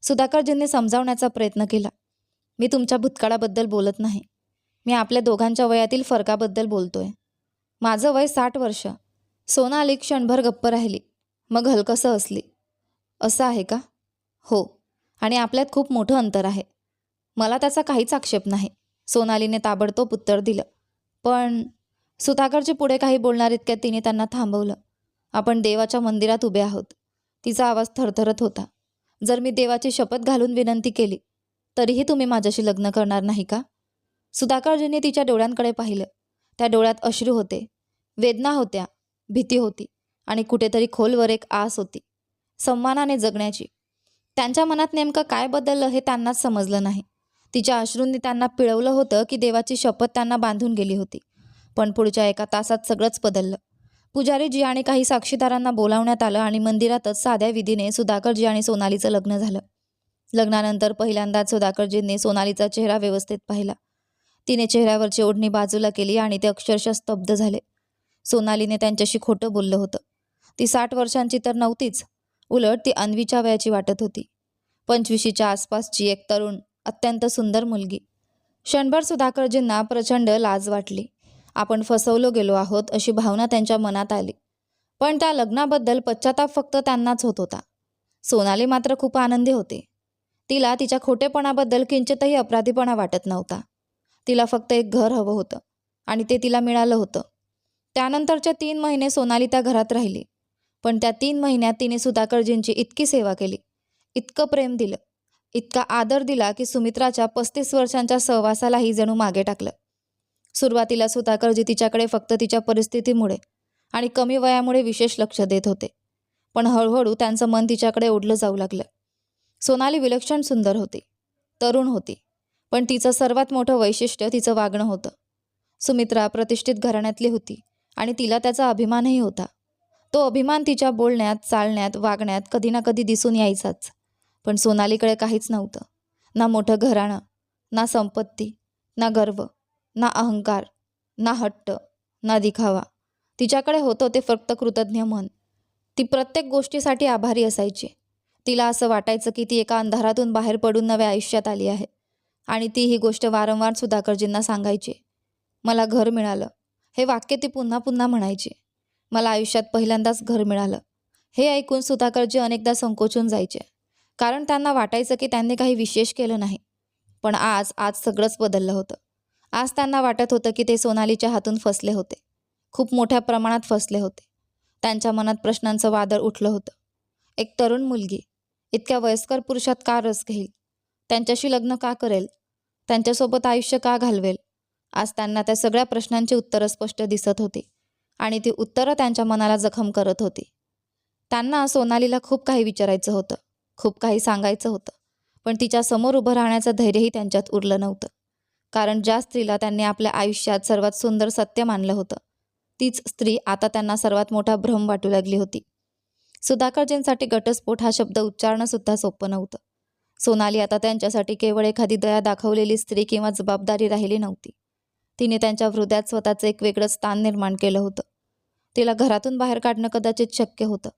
सुधाकरजींनी समजावण्याचा प्रयत्न केला. मी तुमच्या भूतकाळाबद्दल बोलत नाही. मी आपल्या दोघांच्या वयातील फरकाबद्दल बोलतोय. माझं वय 60 वर्ष. सोनाली क्षणभर गप्प राहिली. मग हलकसं हसली. असं आहे का? हो, आणि आपल्यात खूप मोठं अंतर आहे. मला त्याचा काहीच आक्षेप नाही, सोनालीने ताबडतोब उत्तर दिलं. पण सुधाकरजी पुढे काही बोलणार इतक्यात तिने त्यांना थांबवलं. आपण देवाच्या मंदिरात उभे आहोत. तिचा आवाज थरथरत होता. जर मी देवाची शपथ घालून विनंती केली तरीही तुम्ही माझ्याशी लग्न करणार नाही का? सुधाकरजींनी तिच्या डोळ्यांकडे पाहिलं. त्या डोळ्यात अश्रू होते, वेदना होत्या, भीती होती आणि कुठेतरी खोलवर एक आस होती, सन्मानाने जगण्याची. त्यांच्या मनात नेमकं काय बदललं हे त्यांनाच समजलं नाही. तिच्या अश्रूंनी त्यांना पिळवलं होतं की देवाची शपथ त्यांना बांधून गेली होती. पण पुढच्या एका तासात सगळंच बदललं. पुजारीजी आणि काही साक्षीदारांना बोलावण्यात आलं आणि मंदिरातच साध्या विधीने सुधाकरजी आणि सोनालीचं लग्न झालं. लग्नानंतर पहिल्यांदाच सुधाकरजींनी सोनालीचा चेहरा व्यवस्थित पाहिला. तिने चेहऱ्यावरची ओढणी बाजूला केली आणि ते अक्षरशः स्तब्ध झाले. सोनालीने त्यांच्याशी खोटं बोललं होतं. ती 60 वर्षांची तर नव्हतीच, उलट ती अन्वीच्या वयाची वाटत होती. 25च्या आसपासची एक तरुण, अत्यंत सुंदर मुलगी. क्षणभर सुधाकरजींना प्रचंड लाज वाटली. आपण फसवलो गेलो आहोत अशी भावना त्यांच्या मनात आली. पण त्या लग्नाबद्दल पश्चाताप फक्त त्यांनाच होत होता. सोनाली मात्र खूप आनंदी होती. तिला तिच्या खोटेपणाबद्दल किंचितही अपराधीपणा वाटत नव्हता. तिला फक्त एक घर हवं होतं आणि ते तिला मिळालं होतं. त्यानंतरच्या 3 महिने सोनाली त्या घरात राहिली. पण त्या 3 महिन्यात तिने सुधाकरजींची इतकी सेवा केली, इतकं प्रेम दिलं, इतका आदर दिला की सुमित्राच्या 35 वर्षांच्या सहवासालाही जणू मागे टाकलं. सुरुवातीला सुधाकरजी तिच्याकडे फक्त तिच्या परिस्थितीमुळे आणि कमी वयामुळे विशेष लक्ष देत होते. पण हळूहळू त्यांचं मन तिच्याकडे ओढलं जाऊ लागलं. सोनाली विलक्षण सुंदर होती, तरुण होती, पण तिचं सर्वात मोठं वैशिष्ट्य तिचं वागणं होतं. सुमित्रा प्रतिष्ठित घराण्यातली होती आणि तिला त्याचा अभिमानही होता. तो अभिमान तिच्या बोलण्यात, चालण्यात, वागण्यात कधी ना कधी दिसून यायचाच. पण सोनालीकडे काहीच नव्हतं. ना मोठं घराणं, ना संपत्ती, ना गर्व, ना अहंकार, ना हट्ट, ना दिखावा. तिच्याकडे होतं ते फक्त कृतज्ञ मन. ती प्रत्येक गोष्टीसाठी आभारी असायची. तिला असं वाटायचं की ती एका अंधारातून बाहेर पडून नव्या आयुष्यात आली आहे आणि ती ही गोष्ट वारंवार सुधाकरजींना सांगायची. मला घर मिळालं, हे वाक्य ती पुन्हा पुन्हा म्हणायची. मला आयुष्यात पहिल्यांदाच घर मिळालं. हे ऐकून सुधाकरजी अनेकदा संकोचून जायचे, कारण त्यांना वाटायचं की त्यांनी काही विशेष केलं नाही. पण आज सगळंच बदललं होतं. आज त्यांना वाटत होतं की ते सोनालीच्या हातून फसले होते. खूप मोठ्या प्रमाणात फसले होते. त्यांच्या मनात प्रश्नांचं वादळ उठलं होतं. एक तरुण मुलगी इतक्या वयस्कर पुरुषात का रस घेईल? त्यांच्याशी लग्न का करेल? त्यांच्यासोबत आयुष्य का घालवेल? आज त्यांना त्या सगळ्या प्रश्नांची उत्तरं स्पष्ट दिसत होती आणि ती उत्तरं त्यांच्या मनाला जखम करत होती. त्यांना सोनालीला खूप काही विचारायचं होतं, खूप काही सांगायचं होतं, पण तिच्या समोर उभं राहण्याचं धैर्यही त्यांच्यात उरलं नव्हतं. कारण ज्या स्त्रीला त्यांनी आपल्या आयुष्यात सर्वात सुंदर सत्य मानलं होतं, तीच स्त्री आता त्यांना सर्वात मोठा भ्रम वाटू लागली होती. सुधाकरजींसाठी घटस्फोट हा शब्द उच्चारणं सुद्धा सोपं नव्हतं. सोनाली आता त्यांच्यासाठी केवळ एखादी दया दाखवलेली स्त्री किंवा जबाबदारी राहिली नव्हती. तिने त्यांच्या हृदयात स्वतःचं एक वेगळं स्थान निर्माण केलं होतं. तिला घरातून बाहेर काढणं कदाचित शक्य होतं,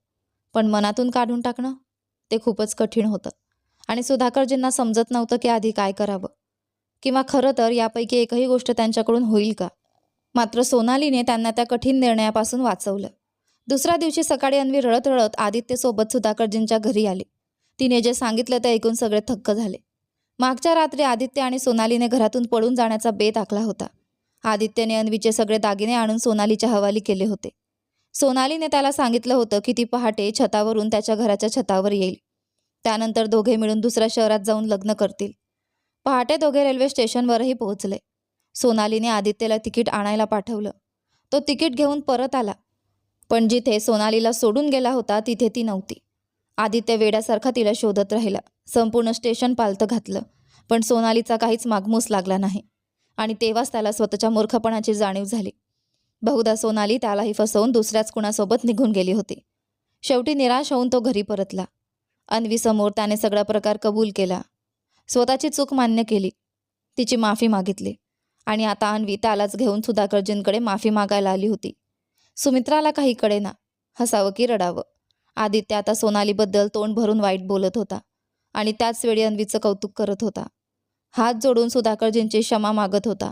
पण मनातून काढून टाकणं ते खूपच कठीण होतं. आणि सुधाकरजींना समजत नव्हतं की आधी काय करावं, किंवा खरं तर यापैकी एकही गोष्ट त्यांच्याकडून होईल का. मात्र सोनालीने त्यांना त्या कठीण निर्णयापासून वाचवलं. दुसऱ्या दिवशी सकाळी अन्वी रडत रडत आदित्यसोबत सुधाकरजींच्या घरी आली. तिने जे सांगितलं ते ऐकून सगळे थक्क झाले. मागच्या रात्री आदित्य आणि सोनालीने घरातून पळून जाण्याचा बेत आखला होता. आदित्यने अन्वीचे सगळे दागिने आणून सोनालीच्या हवाली केले होते. सोनालीने त्याला सांगितलं होतं की ती पहाटे छतावरून त्याच्या घराच्या छतावर येईल. त्यानंतर दोघे मिळून दुसऱ्या शहरात जाऊन लग्न करतील. पहाटे दोघे रेल्वे स्टेशनवरही पोहोचले. सोनालीने आदित्यला तिकीट आणायला पाठवलं. तो तिकीट घेऊन परत आला, पण जिथे सोनालीला सोडून गेला होता तिथे ती नव्हती. आदित्य वेड्यासारखा तिला शोधत राहिला. संपूर्ण स्टेशन पालथं घातलं, पण सोनालीचा काहीच मागमूस लागला नाही. आणि तेव्हाच त्याला स्वतःच्या मूर्खपणाची जाणीव झाली. बहुधा सोनाली त्यालाही फसवून दुसऱ्याच कुणासोबत निघून गेली होती. शेवटी निराश होऊन तो घरी परतला. अन्वीसमोर त्याने सगळा प्रकार कबूल केला. स्वतःची चूक मान्य केली, तिची माफी मागितली. आणि आता अन्वी त्यालाच घेऊन सुधाकरजींकडे माफी मागायला आली होती. सुमित्राला काही कळेना, हसावं की रडावं. आदित्य आता सोनालीबद्दल तोंड भरून वाईट बोलत होता आणि त्याच वेळी अन्वीचं कौतुक करत होता. हात जोडून सुधाकरजींची क्षमा मागत होता.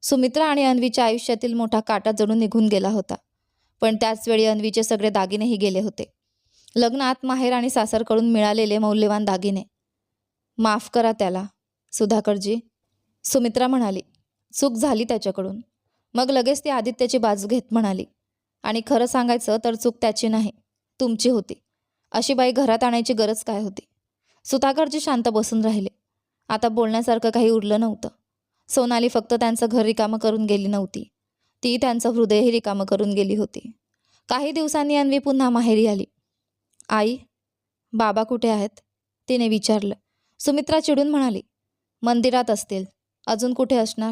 सुमित्रा आणि अन्वीच्या आयुष्यातील मोठा काटा जडून निघून गेला होता, पण त्याच वेळी अन्वीचे सगळे दागिनेही गेले होते. लग्नात माहेर आणि सासरकडून मिळालेले मौल्यवान दागिने. माफ करा त्याला सुधाकरजी, सुमित्रा म्हणाली. चूक झाली त्याच्याकडून. मग लगेच ती आदित्यची बाजू घेत म्हणाली, आणि खरं सांगायचं तर चूक त्याची नाही, तुमची होती. अशी बाई घरात आणायची गरज काय होती. सुधाकरजी शांत बसून राहिले. आता बोलण्यासारखं काही उरलं नव्हतं. सोनाली फक्त त्यांचं घर रिकामं करून गेली नव्हती, ती त्यांचं हृदयही रिकामं करून गेली होती. काही दिवसांनी अन्वी पुन्हा माहेरी आली. आई, बाबा कुठे आहेत? तिने विचारलं. सुमित्रा चिडून म्हणाली, मंदिरात असतील, अजून कुठे असणार?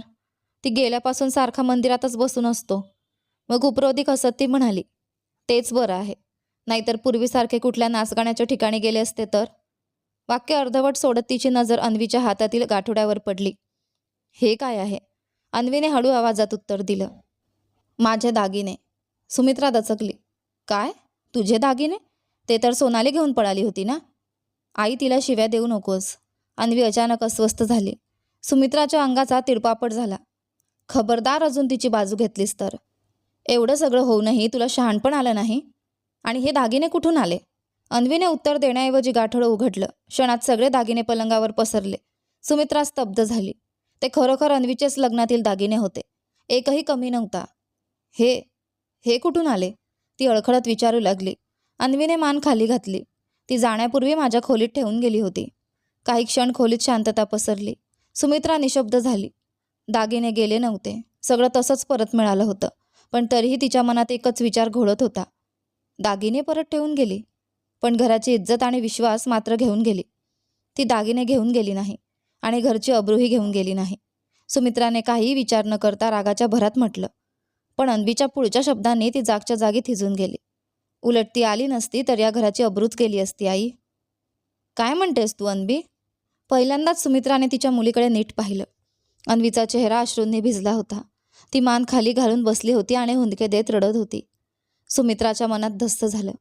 ती गेल्यापासून सारखा मंदिरातच बसून असतो. मग उपरोधिक हसत ती म्हणाली, तेच बरं आहे, नाहीतर पूर्वीसारखे कुठल्या नाचगाण्याच्या ठिकाणी गेले असते तर. वाक्य अर्धवट सोडत तिची नजर अन्वीच्या हातातील गाठोड्यावर पडली. हे काय आहे? अन्वीने हळू आवाजात उत्तर दिलं, माझे दागिने. सुमित्रा दचकली. काय? तुझे दागिने? ते तर सोनाली घेऊन पळाली होती ना? आई, तिला शिव्या देऊ नकोस. अन्वी अचानक अस्वस्थ झाली. सुमित्राच्या अंगाचा तिळपापड झाला. खबरदार अजून तिची बाजू घेतलीस तर. एवढं सगळं होऊनही तुला शहाणपण आलं नाही? आणि हे दागिने कुठून आले? अन्वीने उत्तर देण्याऐवजी गाठोडं उघडलं. क्षणात सगळे दागिने पलंगावर पसरले. सुमित्रा स्तब्ध झाली. ते खरोखर अन्वीचेच लग्नातील दागिने होते, एकही कमी नव्हता. हे हे कुठून आले? ती अळखळत विचारू लागली. अन्वीने मान खाली घातली. ती जाण्यापूर्वी माझ्या खोलीत ठेवून गेली होती. काही क्षण खोलीत शांतता पसरली. सुमित्रा निशब्द झाली. दागिने गेले नव्हते, सगळं तसंच परत मिळालं होतं, पण तरीही तिच्या मनात एकच विचार घोळत होता. दागिने परत ठेवून गेली, पण घराची इज्जत आणि विश्वास मात्र घेऊन गेली. ती दागिने घेऊन गेली नाही आणि घरची अब्रूही घेऊन गेली नाही. सुमित्राने काहीही विचार न करता रागाच्या भरात म्हटलं, पण अन्वीच्या पुढच्या शब्दांनी ती जागच्या जागी थिजून गेली. उलट ती आली नसती तर या घराची अब्रूच गेली असती. आई, काय म्हणतेस तू अन्वी? पहिल्यांदाच सुमित्राने तिच्या मुलीकडे नीट पाहिलं. अन्वीचा चेहरा अश्रूंनी भिजला होता. ती मान खाली घालून बसली होती आणि हुंदके देत रडत होती. सुमित्राच्या मनात धस्स झालं.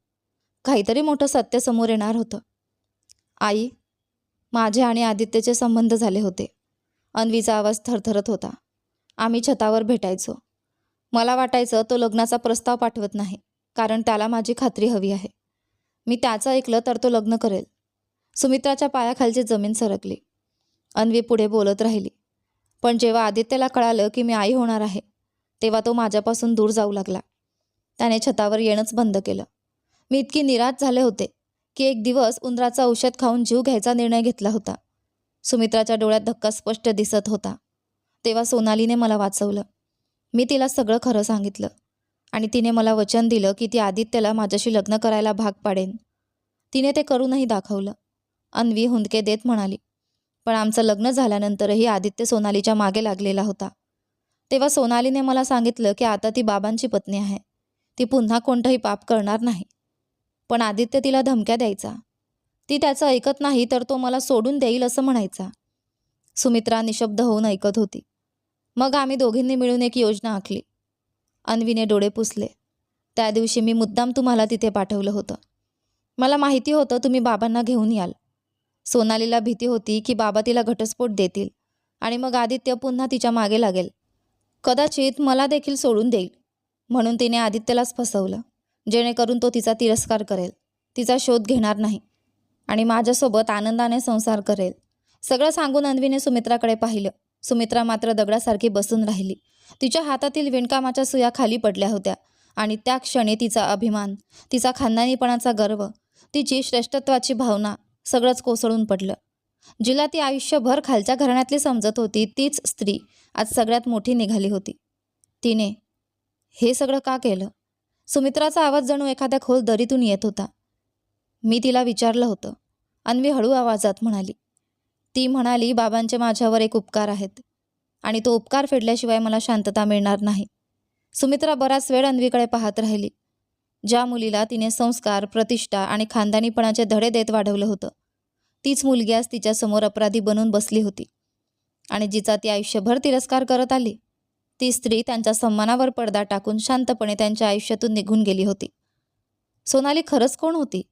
काहीतरी मोठं सत्य समोर येणार होतं. आई, माझे आणि आदित्यचे संबंध झाले होते. अन्वीचा आवाज थरथरत होता. आम्ही छतावर भेटायचो. मला वाटायचं तो लग्नाचा प्रस्ताव पाठवत नाही, कारण त्याला माझी खात्री हवी आहे. मी त्याचं ऐकलं तर तो लग्न करेल. सुमित्राच्या पायाखालची जमीन सरकली. अन्वी पुढे बोलत राहिली. पण जेव्हा आदित्यला कळालं की मी आई होणार आहे, तेव्हा तो माझ्यापासून दूर जाऊ लागला. त्याने छतावर येणंच बंद केलं. मी इतकी निराश झाले होते की एक दिवस उंदराचं औषध खाऊन जीव घ्यायचा निर्णय घेतला होता. सुमित्राच्या डोळ्यात धक्का स्पष्ट दिसत होता. तेव्हा सोनालीने मला वाचवलं. मी तिला सगळं खरं सांगितलं आणि तिने मला वचन दिलं की ती आदित्यला माझ्याशी लग्न करायला भाग पाडेन. तिने ते करूनही दाखवलं. अन्वी हुंदके देत म्हणाली. पण आमचं लग्न झाल्यानंतरही आदित्य सोनालीच्या मागे लागलेला होता. तेव्हा सोनालीने मला सांगितलं की आता ती बाबांची पत्नी आहे. ती पुन्हा कोणतंही पाप करणार नाही. पण आदित्य तिला धमक्या द्यायचा. ती त्याचं ऐकत नाही तर तो मला सोडून देईल असं म्हणायचा. सुमित्रा निशब्द होऊन ऐकत होती. मग आम्ही दोघींनी मिळून एक योजना आखली. अन्वीने डोळे पुसले. त्या दिवशी मी मुद्दाम तुम्हाला तिथे पाठवलं होतं. मला माहिती होतं तुम्ही बाबांना घेऊन याल. सोनालीला भीती होती की बाबा तिला घटस्फोट देतील आणि मग आदित्य पुन्हा तिच्या मागे लागेल. कदाचित मला देखील सोडून देईल. म्हणून तिने आदित्यलाच फसवलं, जेणेकरून तो तिचा तिरस्कार करेल, तिचा शोध घेणार नाही आणि माझ्यासोबत आनंदाने संसार करेल. सगळं सांगून अन्वीने सुमित्राकडे पाहिलं. सुमित्रा मात्र दगडासारखी बसून राहिली. तिच्या हातातील विणकामाच्या सुया खाली पडल्या होत्या आणि त्या क्षणी तिचा अभिमान, तिचा खानदानीपणाचा गर्व, तिची श्रेष्ठत्वाची भावना सगळंच कोसळून पडलं. जिला ती आयुष्यभर खालच्या घराण्यातली समजत होती, तीच स्त्री आज सगळ्यात मोठी निघाली होती. तिने हे सगळं का केलं? सुमित्राचा आवाज जणू एखाद्या खोल दरीतून येत होता. मी तिला विचारलं होतं, अन्वी हळू आवाजात म्हणाली. ती म्हणाली, बाबांचे माझ्यावर एक उपकार आहेत आणि तो उपकार फेडल्याशिवाय मला शांतता मिळणार नाही. सुमित्रा बराच वेळ अन्वीकडे पाहत राहिली. ज्या मुलीला तिने संस्कार, प्रतिष्ठा आणि खानदानीपणाचे धडे देत वाढवलं होतं, तीच मुलगी आज तिच्यासमोर अपराधी बनून बसली होती. आणि जिचा ती आयुष्यभर तिरस्कार करत आली, ती स्त्री त्यांच्या सन्मानावर पडदा टाकून शांतपणे त्यांच्या आयुष्यातून निघून गेली होती. सोनाली खरंच कोण होती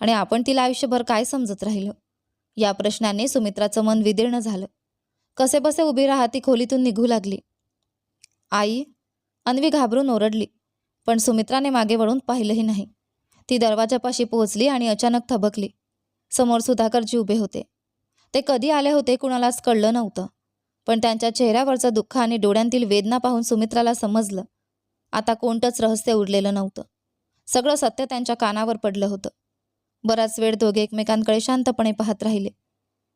आणि आपण तिला आयुष्यभर काय समजत राहिलो? या प्रश्नाने सुमित्राचं मन विदीर्ण झालं. कसेबसे उभी राहत ती खोलीतून निघू लागली. आई, अन्वी घाबरून ओरडली. पण सुमित्राने मागे वळून पाहिलंही नाही. ती दरवाजापाशी पोहोचली आणि अचानक थबकली. समोर सुधाकरजी उभे होते. ते कधी आले होते कुणालाच कळलं नव्हतं. पण त्यांच्या चेहऱ्यावरचं दुःख आणि डोळ्यांतील वेदना पाहून सुमित्राला समजलं, आता कोणतंच रहस्य उरलेलं नव्हतं. सगळं सत्य त्यांच्या कानावर पडलं होतं. बराच वेळ दोघे एकमेकांकडे शांतपणे पाहत राहिले.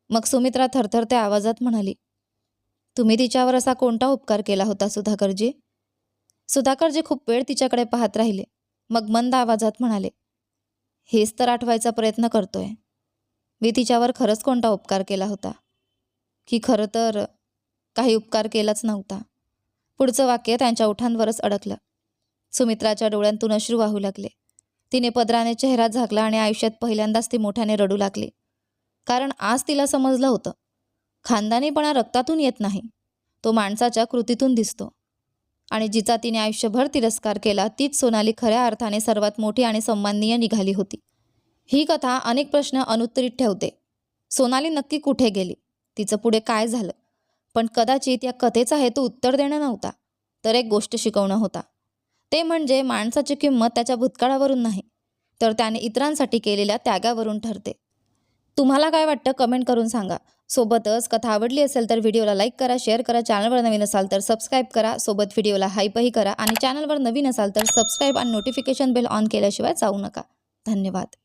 मग सुमित्रा थरथरत्या आवाजात म्हणाली, तुम्ही तिच्यावर असा कोणता उपकार केला होता सुधाकरजी? सुधाकरजी खूप वेळ तिच्याकडे पाहत राहिले. मग मंद आवाजात म्हणाले, हेच तर आठवायचा प्रयत्न करतोय. मी तिच्यावर खरंच कोणता उपकार केला होता की खरं तर काही उपकार केलाच नव्हता? पुढचं वाक्य त्यांच्या ओठांवरच अडकलं. सुमित्राच्या डोळ्यांतून अश्रू वाहू लागले. तिने पदराने चेहरा झाकला आणि आयुष्यात पहिल्यांदाच ती मोठ्याने रडू लागली. कारण आज तिला समजलं होतं, खानदानीपणा रक्तातून येत नाही, तो माणसाच्या कृतीतून दिसतो. आणि जिचा तिने आयुष्यभर तिरस्कार केला, तीच सोनाली खऱ्या अर्थाने सर्वात मोठी आणि सन्माननीय निघाली होती. ही कथा अनेक प्रश्न अनुत्तरित ठेवते. सोनाली नक्की कुठे गेली? तिचं पुढे काय झालं? पण कदाचित या कथेचा हेतू उत्तर देणं नव्हता, तर एक गोष्ट शिकवणं होता. ते म्हणजे माणसाची किंमत त्याच्या भूतकाळावरून नाही, तर त्याने इतरांसाठी केलेल्या त्यागावरून ठरते. तुम्हाला काय वाटतं कमेंट करून सांगा. सोबतच कथा आवडली असेल तर व्हिडिओला लाईक करा, शेअर करा. चॅनलवर नवीन असाल तर सबस्क्राईब करा. सोबत व्हिडिओला हाईपही करा आणि चॅनलवर नवीन असाल तर सबस्क्राईब आणि नोटिफिकेशन बेल ऑन केल्याशिवाय जाऊ नका. धन्यवाद.